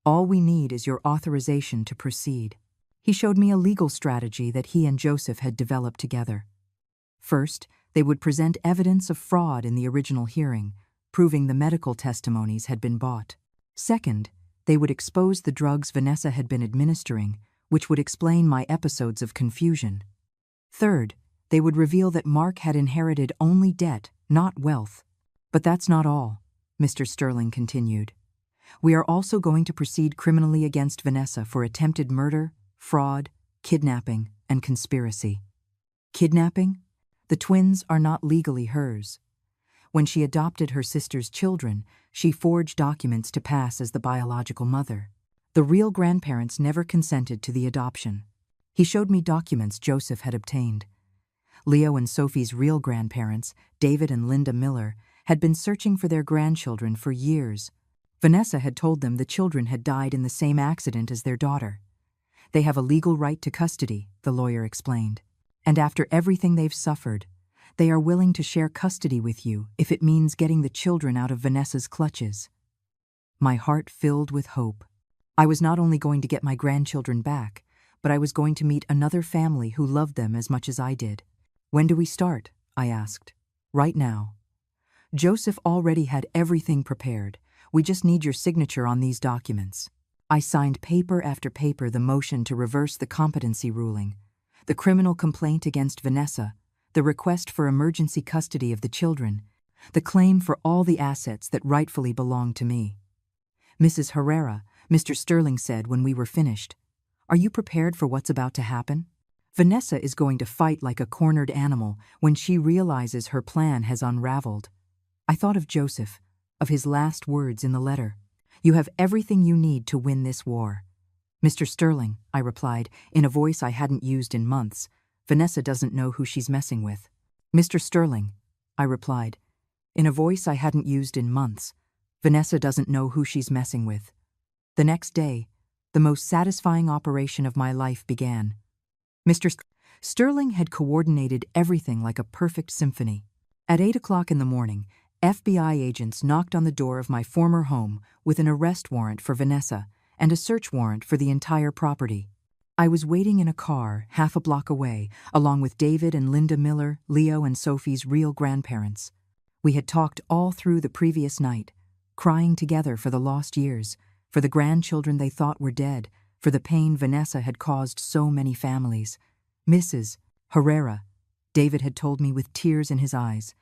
All we need is your authorization to proceed." He showed me a legal strategy that he and Joseph had developed together. First, they would present evidence of fraud in the original hearing, proving the medical testimonies had been bought. Second, they would expose the drugs Vanessa had been administering, which would explain my episodes of confusion. Third, they would reveal that Mark had inherited only debt, not wealth. But that's not all, Mr. Sterling continued. We are also going to proceed criminally against Vanessa for attempted murder, fraud, kidnapping, and conspiracy. Kidnapping? The twins are not legally hers. When she adopted her sister's children, she forged documents to pass as the biological mother. The real grandparents never consented to the adoption. He showed me documents Joseph had obtained. Leo and Sophie's real grandparents, David and Linda Miller, had been searching for their grandchildren for years. Vanessa had told them the children had died in the same accident as their daughter. They have a legal right to custody, the lawyer explained. And after everything they've suffered, they are willing to share custody with you if it means getting the children out of Vanessa's clutches. My heart filled with hope. I was not only going to get my grandchildren back, but I was going to meet another family who loved them as much as I did. When do we start? I asked. Right now. Joseph already had everything prepared. We just need your signature on these documents. I signed paper after paper the motion to reverse the competency ruling, the criminal complaint against Vanessa, the request for emergency custody of the children, the claim for all the assets that rightfully belonged to me. Mrs. Herrera, Mr. Sterling said when we were finished, "Are you prepared for what's about to happen? Vanessa is going to fight like a cornered animal when she realizes her plan has unraveled." I thought of Joseph, of his last words in the letter. "You have everything you need to win this war." "Mr. Sterling," I replied, in a voice I hadn't used in months, "Vanessa doesn't know who she's messing with." "Mr. Sterling," I replied, in a voice I hadn't used in months, "Vanessa doesn't know who she's messing with." The next day, the most satisfying operation of my life began. Mr. Sterling had coordinated everything like a perfect symphony. At 8 o'clock in the morning, FBI agents knocked on the door of my former home with an arrest warrant for Vanessa and a search warrant for the entire property. I was waiting in a car half a block away, along with David and Linda Miller, Leo and Sophie's real grandparents. We had talked all through the previous night, crying together for the lost years, for the grandchildren they thought were dead, for the pain Vanessa had caused so many families. "Mrs. Herrera," David had told me with tears in his eyes,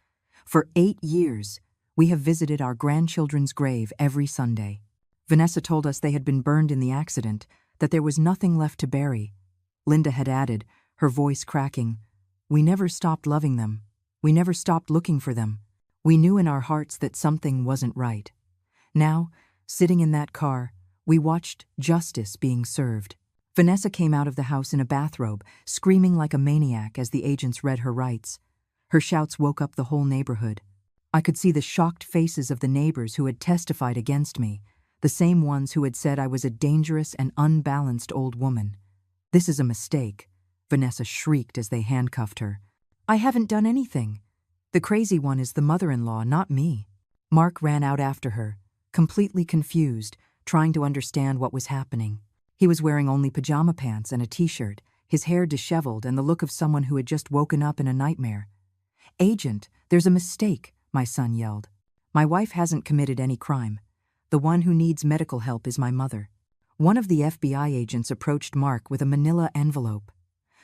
"for 8 years, we have visited our grandchildren's grave every Sunday. Vanessa told us they had been burned in the accident, that there was nothing left to bury." Linda had added, her voice cracking, "We never stopped loving them. We never stopped looking for them. We knew in our hearts that something wasn't right." Now, sitting in that car, we watched justice being served. Vanessa came out of the house in a bathrobe, screaming like a maniac as the agents read her rights. Her shouts woke up the whole neighborhood. I could see the shocked faces of the neighbors who had testified against me, the same ones who had said I was a dangerous and unbalanced old woman. "This is a mistake," Vanessa shrieked as they handcuffed her. "I haven't done anything. The crazy one is the mother-in-law, not me." Mark ran out after her, completely confused, trying to understand what was happening. He was wearing only pajama pants and a t-shirt, his hair disheveled and the look of someone who had just woken up in a nightmare. "Agent, there's a mistake," my son yelled. "My wife hasn't committed any crime. The one who needs medical help is my mother." One of the FBI agents approached Mark with a manila envelope.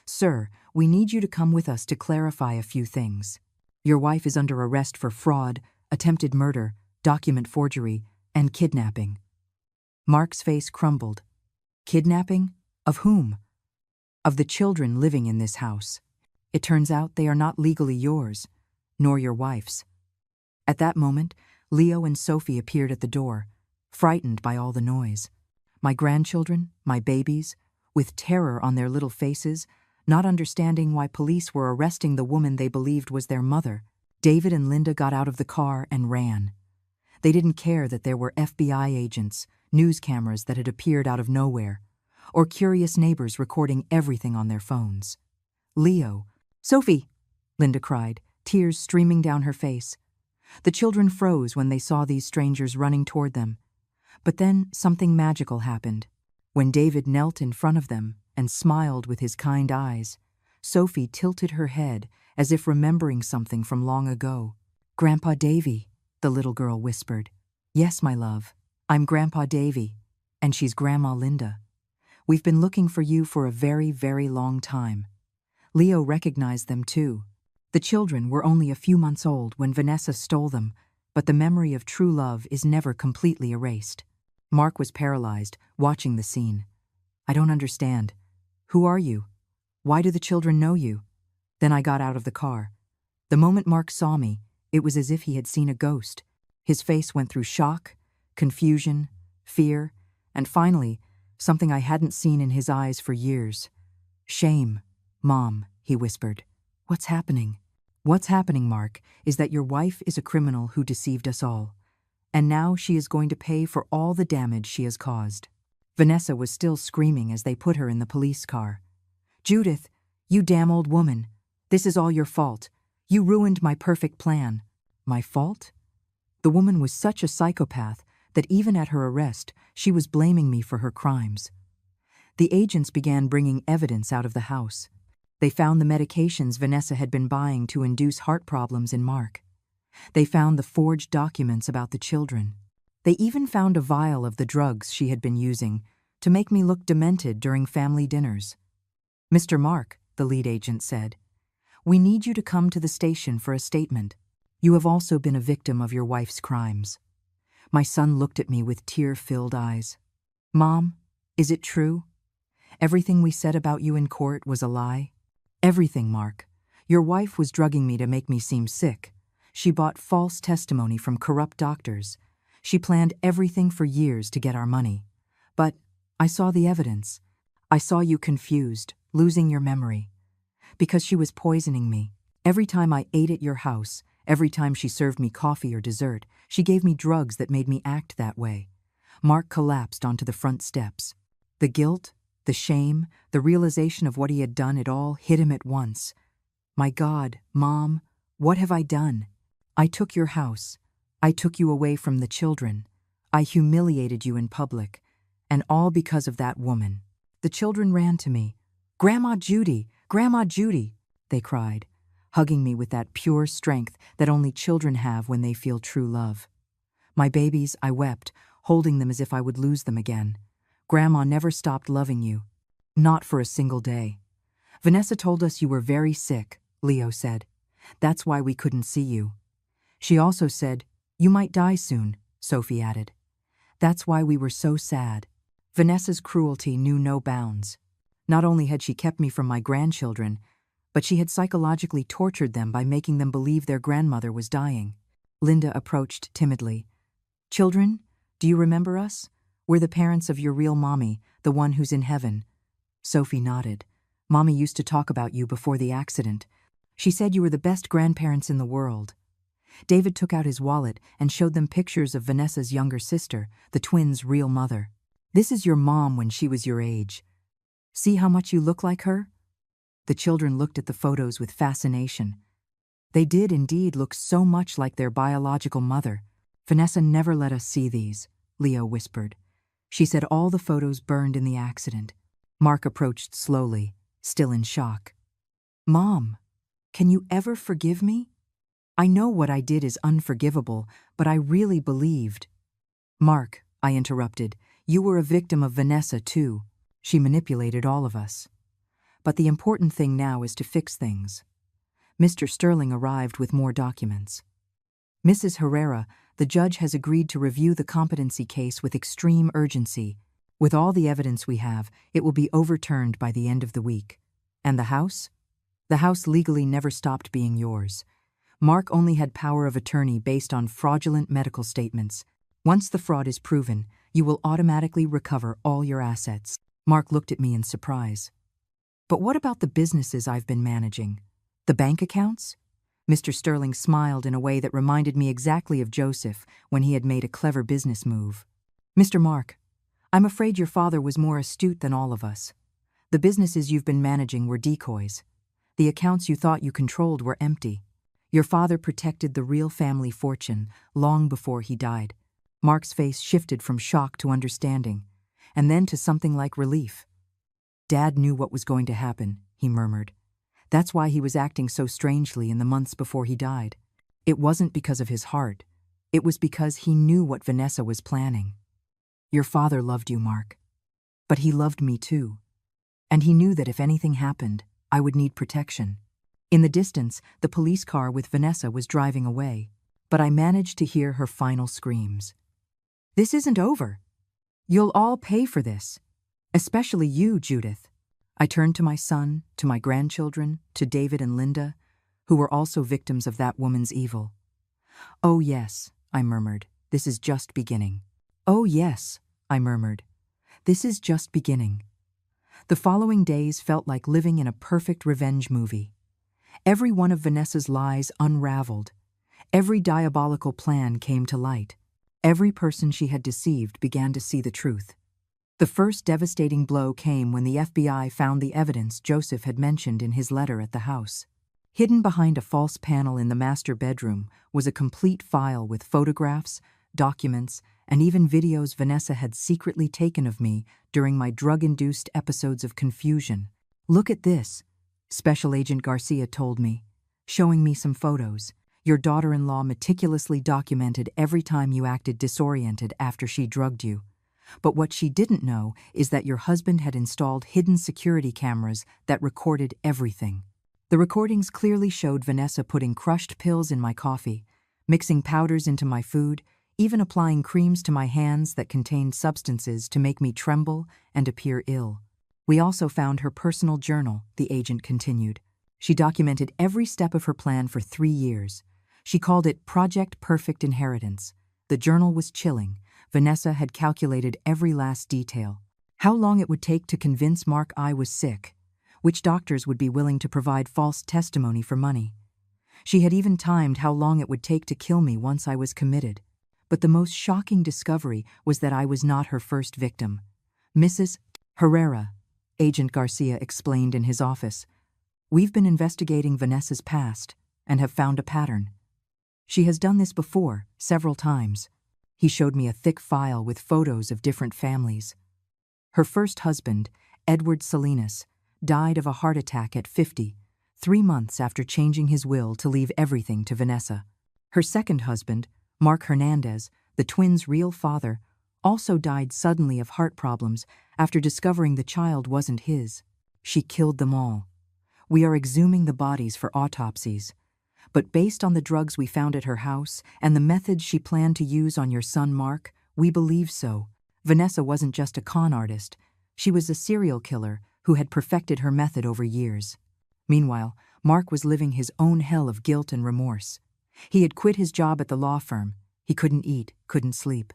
"Sir, we need you to come with us to clarify a few things. Your wife is under arrest for fraud, attempted murder, document forgery, and kidnapping." Mark's face crumbled. "Kidnapping? Of whom?" "Of the children living in this house. It turns out they are not legally yours, nor your wife's." At that moment, Leo and Sophie appeared at the door, frightened by all the noise. My grandchildren, my babies, with terror on their little faces, not understanding why police were arresting the woman they believed was their mother. David and Linda got out of the car and ran. They didn't care that there were FBI agents, news cameras that had appeared out of nowhere, or curious neighbors recording everything on their phones. "Leo, Sophie!" Linda cried, tears streaming down her face. The children froze when they saw these strangers running toward them. But then something magical happened. When David knelt in front of them and smiled with his kind eyes, Sophie tilted her head as if remembering something from long ago. "Grandpa Davy," the little girl whispered. "Yes, my love. I'm Grandpa Davy, and she's Grandma Linda. We've been looking for you for a very, very long time." Leo recognized them too. The children were only a few months old when Vanessa stole them, but the memory of true love is never completely erased. Mark was paralyzed, watching the scene. "I don't understand. Who are you? Why do the children know you?" Then I got out of the car. The moment Mark saw me, it was as if he had seen a ghost. His face went through shock, confusion, fear, and finally, something I hadn't seen in his eyes for years. "Shame, Mom," he whispered. "What's happening?" "What's happening, Mark, is that your wife is a criminal who deceived us all. And now she is going to pay for all the damage she has caused." Vanessa was still screaming as they put her in the police car. "Judith, you damn old woman. This is all your fault. You ruined my perfect plan." "My fault?" The woman was such a psychopath that even at her arrest, she was blaming me for her crimes. The agents began bringing evidence out of the house. They found the medications Vanessa had been buying to induce heart problems in Mark. They found the forged documents about the children. They even found a vial of the drugs she had been using to make me look demented during family dinners. "Mr. Mark," the lead agent said, "we need you to come to the station for a statement. You have also been a victim of your wife's crimes." My son looked at me with tear-filled eyes. "Mom, is it true? Everything we said about you in court was a lie?" "Everything, Mark. Your wife was drugging me to make me seem sick. She bought false testimony from corrupt doctors. She planned everything for years to get our money. But I saw the evidence. I saw you confused, losing your memory. Because she was poisoning me. Every time I ate at your house, every time she served me coffee or dessert, she gave me drugs that made me act that way." Mark collapsed onto the front steps. The guilt, the shame, the realization of what he had done, it all hit him at once. "My God, Mom, what have I done? I took your house. I took you away from the children. I humiliated you in public. And all because of that woman." The children ran to me. "Grandma Judy! Grandma Judy!" they cried, hugging me with that pure strength that only children have when they feel true love. "My babies," I wept, holding them as if I would lose them again. "Grandma never stopped loving you. Not for a single day." "Vanessa told us you were very sick," Leo said. "That's why we couldn't see you." "She also said, you might die soon," Sophie added. "That's why we were so sad." Vanessa's cruelty knew no bounds. Not only had she kept me from my grandchildren, but she had psychologically tortured them by making them believe their grandmother was dying. Linda approached timidly. "Children, do you remember us? We're the parents of your real mommy, the one who's in heaven." Sophie nodded. "Mommy used to talk about you before the accident. She said you were the best grandparents in the world." David took out his wallet and showed them pictures of Vanessa's younger sister, the twins' real mother. "This is your mom when she was your age. See how much you look like her?" The children looked at the photos with fascination. They did indeed look so much like their biological mother. "Vanessa never let us see these," Leo whispered. "She said all the photos burned in the accident." Mark approached slowly, still in shock. "Mom, can you ever forgive me? I know what I did is unforgivable, but I really believed." "Mark," I interrupted, "you were a victim of Vanessa too. She manipulated all of us. But the important thing now is to fix things." Mr. Sterling arrived with more documents. "Mrs. Herrera, the judge has agreed to review the competency case with extreme urgency. With all the evidence we have, it will be overturned by the end of the week. And the house? The house legally never stopped being yours. Mark only had power of attorney based on fraudulent medical statements. Once the fraud is proven, you will automatically recover all your assets." Mark looked at me in surprise. "But what about the businesses I've been managing? The bank accounts?" Mr. Sterling smiled in a way that reminded me exactly of Joseph when he had made a clever business move. "Mr. Mark, I'm afraid your father was more astute than all of us. The businesses you've been managing were decoys. The accounts you thought you controlled were empty. Your father protected the real family fortune long before he died." Mark's face shifted from shock to understanding, and then to something like relief. "Dad knew what was going to happen," he murmured. That's why he was acting so strangely in the months before he died. It wasn't because of his heart. It was because he knew what Vanessa was planning. Your father loved you, Mark. But he loved me too. And he knew that if anything happened, I would need protection. In the distance, the police car with Vanessa was driving away, but I managed to hear her final screams. This isn't over. You'll all pay for this. Especially you, Judith. I turned to my son, to my grandchildren, to David and Linda, who were also victims of that woman's evil. Oh yes, I murmured, this is just beginning. Oh yes, I murmured, this is just beginning. The following days felt like living in a perfect revenge movie. Every one of Vanessa's lies unraveled. Every diabolical plan came to light. Every person she had deceived began to see the truth. The first devastating blow came when the FBI found the evidence Joseph had mentioned in his letter at the house. Hidden behind a false panel in the master bedroom was a complete file with photographs, documents, and even videos Vanessa had secretly taken of me during my drug-induced episodes of confusion. Look at this, Special Agent Garcia told me, showing me some photos. Your daughter-in-law meticulously documented every time you acted disoriented after she drugged you. But what she didn't know is that your husband had installed hidden security cameras that recorded everything. The recordings clearly showed Vanessa putting crushed pills in my coffee, mixing powders into my food, even applying creams to my hands that contained substances to make me tremble and appear ill. We also found her personal journal, the agent continued. She documented every step of her plan for 3 years. She called it Project Perfect Inheritance. The journal was chilling. Vanessa had calculated every last detail. How long it would take to convince Mark I was sick. Which doctors would be willing to provide false testimony for money. She had even timed how long it would take to kill me once I was committed. But the most shocking discovery was that I was not her first victim. Mrs. Herrera, Agent Garcia explained in his office. We've been investigating Vanessa's past and have found a pattern. She has done this before, several times. He showed me a thick file with photos of different families. Her first husband, Edward Salinas, died of a heart attack at 50, 3 months after changing his will to leave everything to Vanessa. Her second husband, Mark Hernandez, the twins' real father, also died suddenly of heart problems after discovering the child wasn't his. She killed them all. We are exhuming the bodies for autopsies. But based on the drugs we found at her house and the methods she planned to use on your son Mark, we believe so. Vanessa wasn't just a con artist. She was a serial killer who had perfected her method over years. Meanwhile, Mark was living his own hell of guilt and remorse. He had quit his job at the law firm. He couldn't eat, couldn't sleep.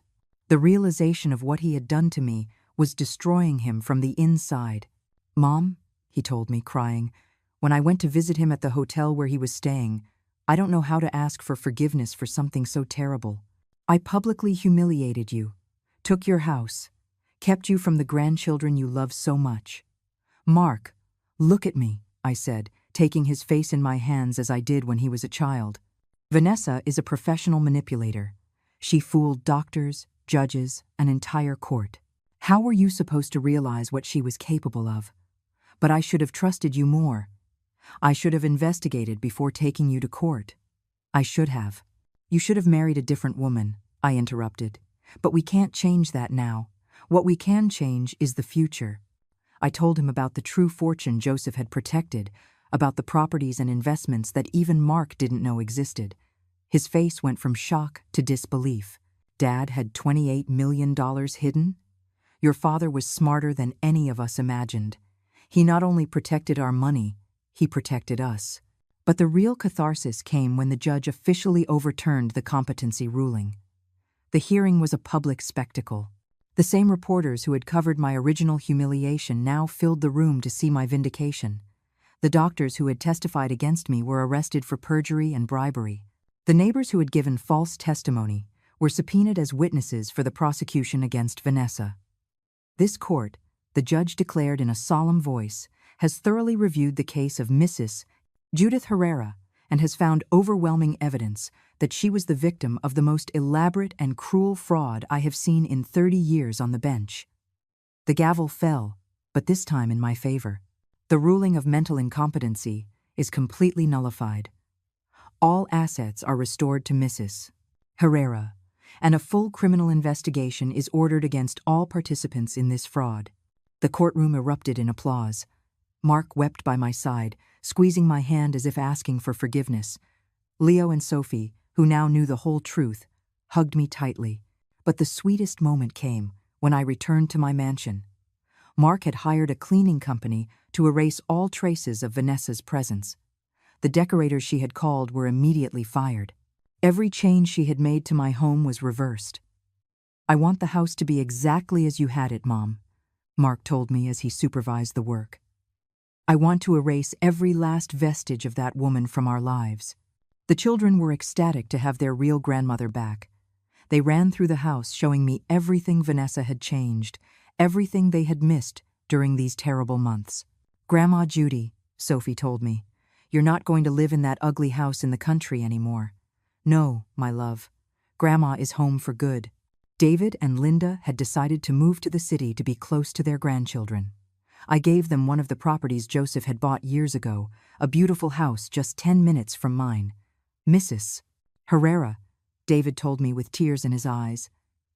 The realization of what he had done to me was destroying him from the inside. Mom, he told me, crying, when I went to visit him at the hotel where he was staying, I don't know how to ask for forgiveness for something so terrible. I publicly humiliated you, took your house, kept you from the grandchildren you love so much. Mark, look at me, I said, taking his face in my hands as I did when he was a child. Vanessa is a professional manipulator. She fooled doctors, judges, an entire court. How were you supposed to realize what she was capable of? But I should have trusted you more. I should have investigated before taking you to court. I should have. You should have married a different woman, I interrupted. But we can't change that now. What we can change is the future. I told him about the true fortune Joseph had protected, about the properties and investments that even Mark didn't know existed. His face went from shock to disbelief. Dad had $28 million hidden? Your father was smarter than any of us imagined. He not only protected our money, he protected us. But the real catharsis came when the judge officially overturned the competency ruling. The hearing was a public spectacle. The same reporters who had covered my original humiliation now filled the room to see my vindication. The doctors who had testified against me were arrested for perjury and bribery. The neighbors who had given false testimony were subpoenaed as witnesses for the prosecution against Vanessa. This court, the judge declared in a solemn voice, has thoroughly reviewed the case of Mrs. Judith Herrera and has found overwhelming evidence that she was the victim of the most elaborate and cruel fraud I have seen in 30 years on the bench. The gavel fell, but this time in my favor. The ruling of mental incompetency, is completely nullified. All assets are restored to Mrs. Herrera, and a full criminal investigation is ordered against all participants in this fraud. The courtroom erupted in applause. Mark wept by my side, squeezing my hand as if asking for forgiveness. Leo and Sophie, who now knew the whole truth, hugged me tightly. But the sweetest moment came when I returned to my mansion. Mark had hired a cleaning company to erase all traces of Vanessa's presence. The decorators she had called were immediately fired. Every change she had made to my home was reversed. "I want the house to be exactly as you had it, Mom," Mark told me as he supervised the work. "I want to erase every last vestige of that woman from our lives." The children were ecstatic to have their real grandmother back. They ran through the house showing me everything Vanessa had changed, everything they had missed during these terrible months. "Grandma Judy," Sophie told me, "you're not going to live in that ugly house in the country anymore." "No, my love. Grandma is home for good." David and Linda had decided to move to the city to be close to their grandchildren. I gave them one of the properties Joseph had bought years ago, a beautiful house just 10 minutes from mine. "Mrs. Herrera," David told me with tears in his eyes,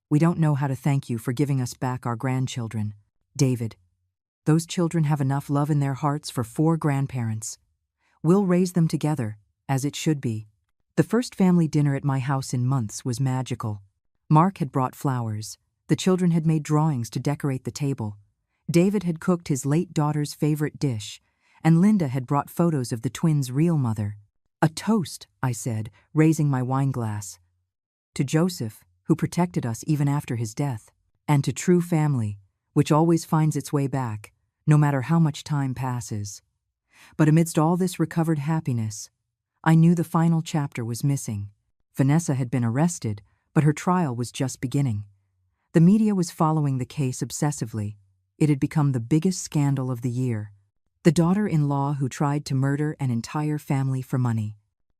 "we don't know how to thank you for giving us back our grandchildren." "David, those children have enough love in their hearts for 4 grandparents. We'll raise them together, as it should be." The first family dinner at my house in months was magical. Mark had brought flowers. The children had made drawings to decorate the table. David had cooked his late daughter's favorite dish, and Linda had brought photos of the twins' real mother. "A toast," I said, raising my wine glass. "To Joseph, who protected us even after his death, and to true family, which always finds its way back, no matter how much time passes." But amidst all this recovered happiness, I knew the final chapter was missing. Vanessa had been arrested, but her trial was just beginning. The media was following the case obsessively. It had become the biggest scandal of the year. The daughter-in-law who tried to murder an entire family for money.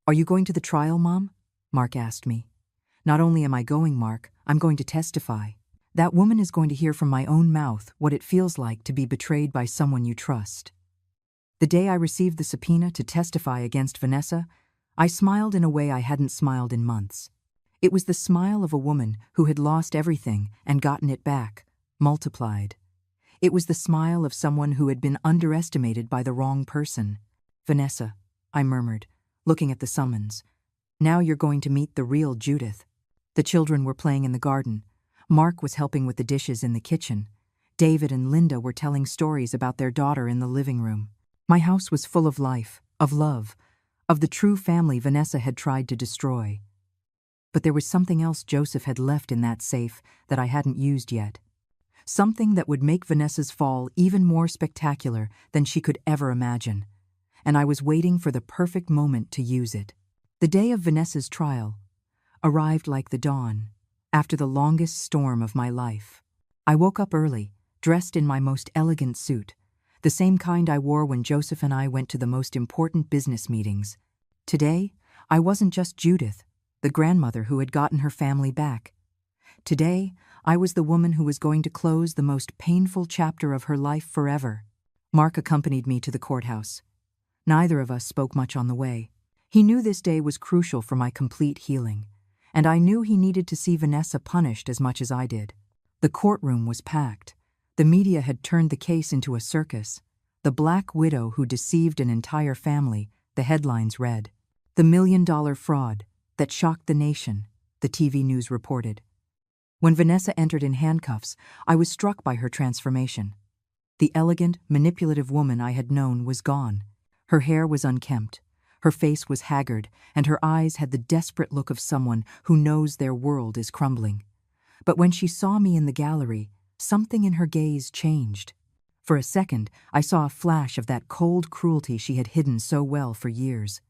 "Are you going to the trial, Mom?" Mark asked me. "Not only am I going, Mark, I'm going to testify. That woman is going to hear from my own mouth what it feels like to be betrayed by someone you trust." The day I received the subpoena to testify against Vanessa, I smiled in a way I hadn't smiled in months. It was the smile of a woman who had lost everything and gotten it back, multiplied. It was the smile of someone who had been underestimated by the wrong person. "Vanessa," I murmured, looking at the summons. "Now you're going to meet the real Judith." The children were playing in the garden. Mark was helping with the dishes in the kitchen. David and Linda were telling stories about their daughter in the living room. My house was full of life, of love, of the true family Vanessa had tried to destroy. But there was something else Joseph had left in that safe that I hadn't used yet. Something that would make Vanessa's fall even more spectacular than she could ever imagine. And I was waiting for the perfect moment to use it. The day of Vanessa's trial arrived like the dawn, after the longest storm of my life. I woke up early, dressed in my most elegant suit, the same kind I wore when Joseph and I went to the most important business meetings. Today, I wasn't just Judith, the grandmother who had gotten her family back. Today, I was the woman who was going to close the most painful chapter of her life forever. Mark accompanied me to the courthouse. Neither of us spoke much on the way. He knew this day was crucial for my complete healing, and I knew he needed to see Vanessa punished as much as I did. The courtroom was packed. The media had turned the case into a circus. "The Black Widow who deceived an entire family," the headlines read. "The $1 million fraud that shocked the nation," the TV news reported. When Vanessa entered in handcuffs, I was struck by her transformation. The elegant, manipulative woman I had known was gone. Her hair was unkempt, her face was haggard, and her eyes had the desperate look of someone who knows their world is crumbling. But when she saw me in the gallery, something in her gaze changed. For a second, I saw a flash of that cold cruelty she had hidden so well for years.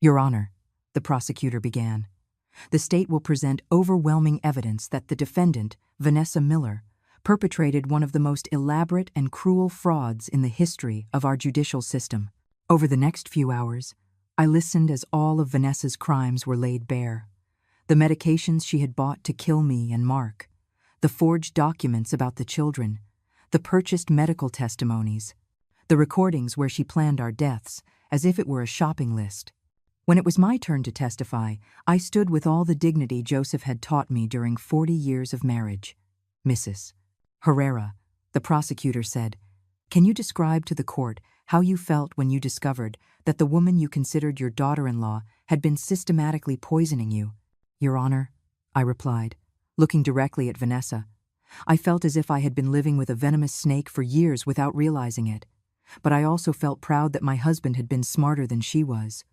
"Your Honor," the prosecutor began, "the state will present overwhelming evidence that the defendant, Vanessa Miller, perpetrated one of the most elaborate and cruel frauds in the history of our judicial system." Over the next few hours, I listened as all of Vanessa's crimes were laid bare. The medications she had bought to kill me and Mark, the forged documents about the children, the purchased medical testimonies, the recordings where she planned our deaths, as if it were a shopping list. When it was my turn to testify, I stood with all the dignity Joseph had taught me during 40 years of marriage. Mrs. Herrera, the prosecutor said, can you describe to the court how you felt when you discovered that the woman you considered your daughter-in-law had been systematically poisoning you? Your Honor, I replied, looking directly at Vanessa. I felt as if I had been living with a venomous snake for years without realizing it. But I also felt proud that my husband had been smarter than she was.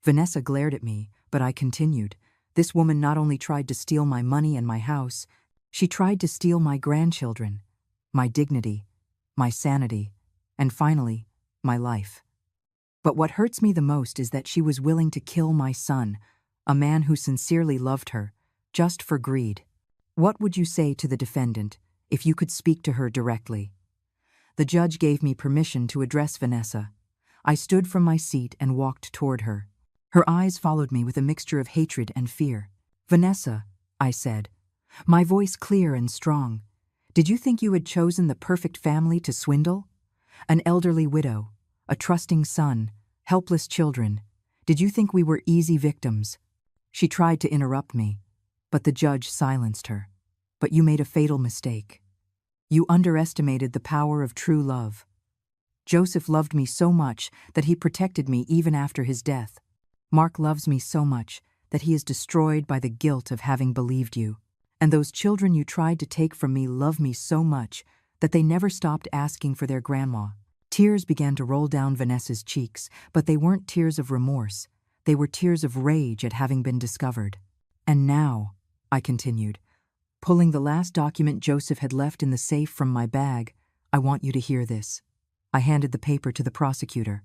Vanessa glared at me, but I continued. This woman not only tried to steal my money and my house, she tried to steal my grandchildren, my dignity, my sanity, and finally, my life. But what hurts me the most is that she was willing to kill my son, a man who sincerely loved her, just for greed. What would you say to the defendant if you could speak to her directly? The judge gave me permission to address Vanessa. I stood from my seat and walked toward her. Her eyes followed me with a mixture of hatred and fear. Vanessa, I said, my voice clear and strong, did you think you had chosen the perfect family to swindle? An elderly widow, a trusting son, helpless children. Did you think we were easy victims? She tried to interrupt me, but the judge silenced her. But you made a fatal mistake. You underestimated the power of true love. Joseph loved me so much that he protected me even after his death. Mark loves me so much that he is destroyed by the guilt of having believed you. And those children you tried to take from me love me so much that they never stopped asking for their grandma. Tears began to roll down Vanessa's cheeks, but they weren't tears of remorse. They were tears of rage at having been discovered. And now, I continued, pulling the last document Joseph had left in the safe from my bag, I want you to hear this. I handed the paper to the prosecutor.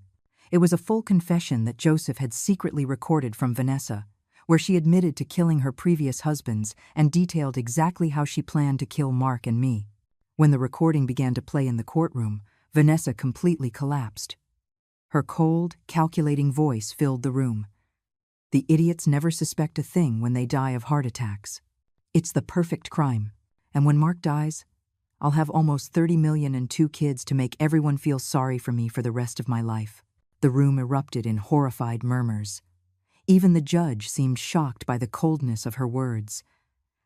It was a full confession that Joseph had secretly recorded from Vanessa, where she admitted to killing her previous husbands and detailed exactly how she planned to kill Mark and me. When the recording began to play in the courtroom, Vanessa completely collapsed. Her cold, calculating voice filled the room. The idiots never suspect a thing when they die of heart attacks. It's the perfect crime. And when Mark dies, I'll have almost 30 million and 2 kids to make everyone feel sorry for me for the rest of my life. The room erupted in horrified murmurs. Even the judge seemed shocked by the coldness of her words.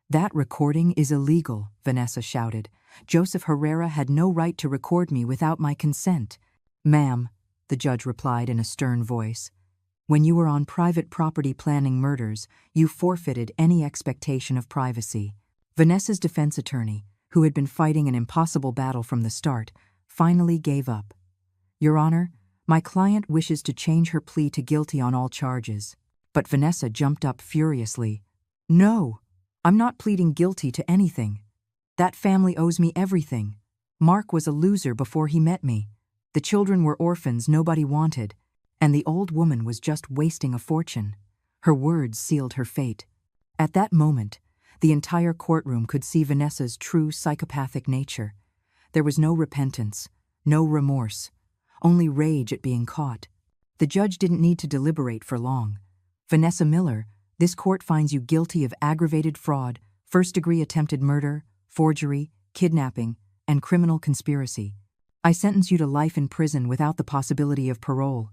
That recording is illegal, Vanessa shouted. Joseph Herrera had no right to record me without my consent. Ma'am, the judge replied in a stern voice, when you were on private property planning murders, you forfeited any expectation of privacy. Vanessa's defense attorney, who had been fighting an impossible battle from the start, finally gave up. Your Honor, my client wishes to change her plea to guilty on all charges. But Vanessa jumped up furiously. No, I'm not pleading guilty to anything. That family owes me everything. Mark was a loser before he met me. The children were orphans nobody wanted, and the old woman was just wasting a fortune. Her words sealed her fate. At that moment, the entire courtroom could see Vanessa's true psychopathic nature. There was no repentance, no remorse, only rage at being caught. The judge didn't need to deliberate for long. Vanessa Miller, this court finds you guilty of aggravated fraud, first-degree attempted murder, forgery, kidnapping, and criminal conspiracy. I sentence you to life in prison without the possibility of parole.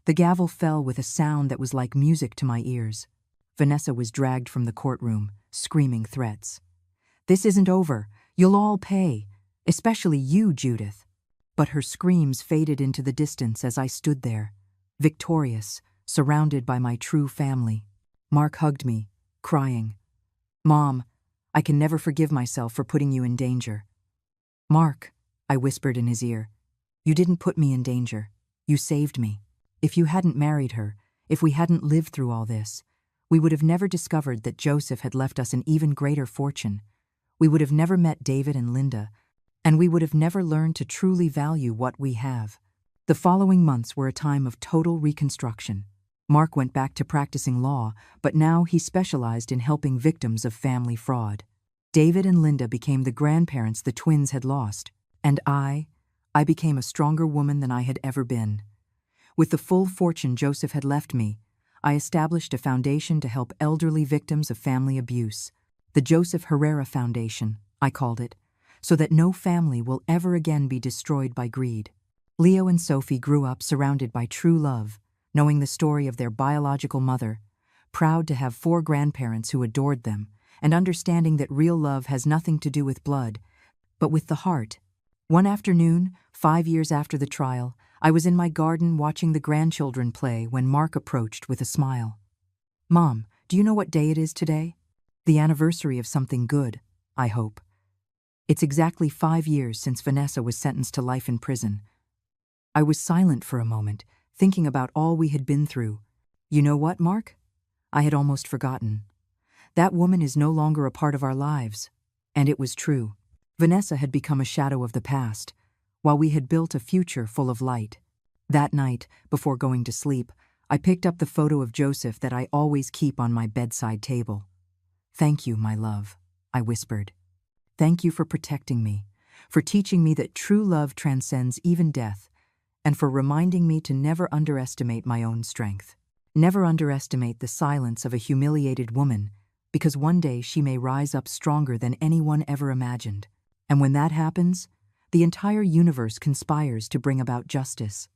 The gavel fell with a sound that was like music to my ears. Vanessa was dragged from the courtroom, screaming threats. This isn't over. You'll all pay, especially you, Judith. But her screams faded into the distance as I stood there, victorious, surrounded by my true family. Mark hugged me, crying, Mom, I can never forgive myself for putting you in danger. Mark, I whispered in his ear, you didn't put me in danger. You saved me. If you hadn't married her, if we hadn't lived through all this, we would have never discovered that Joseph had left us an even greater fortune. We would have never met David and Linda, and we would have never learned to truly value what we have. The following months were a time of total reconstruction. Mark went back to practicing law, but now he specialized in helping victims of family fraud. David and Linda became the grandparents the twins had lost, and I became a stronger woman than I had ever been. With the full fortune Joseph had left me, I established a foundation to help elderly victims of family abuse. The Joseph Herrera Foundation, I called it, so that no family will ever again be destroyed by greed. Leo and Sophie grew up surrounded by true love, knowing the story of their biological mother, proud to have 4 grandparents who adored them, and understanding that real love has nothing to do with blood, but with the heart. One afternoon, 5 years after the trial, I was in my garden watching the grandchildren play when Mark approached with a smile. "Mom, do you know what day it is today? The anniversary of something good, I hope." It's exactly 5 years since Vanessa was sentenced to life in prison. I was silent for a moment, thinking about all we had been through. "You know what, Mark? I had almost forgotten. That woman is no longer a part of our lives." And it was true. Vanessa had become a shadow of the past, while we had built a future full of light. That night, before going to sleep, I picked up the photo of Joseph that I always keep on my bedside table. "Thank you, my love," I whispered. "Thank you for protecting me, for teaching me that true love transcends even death, and for reminding me to never underestimate my own strength. Never underestimate the silence of a humiliated woman, because one day she may rise up stronger than anyone ever imagined. And when that happens, the entire universe conspires to bring about justice."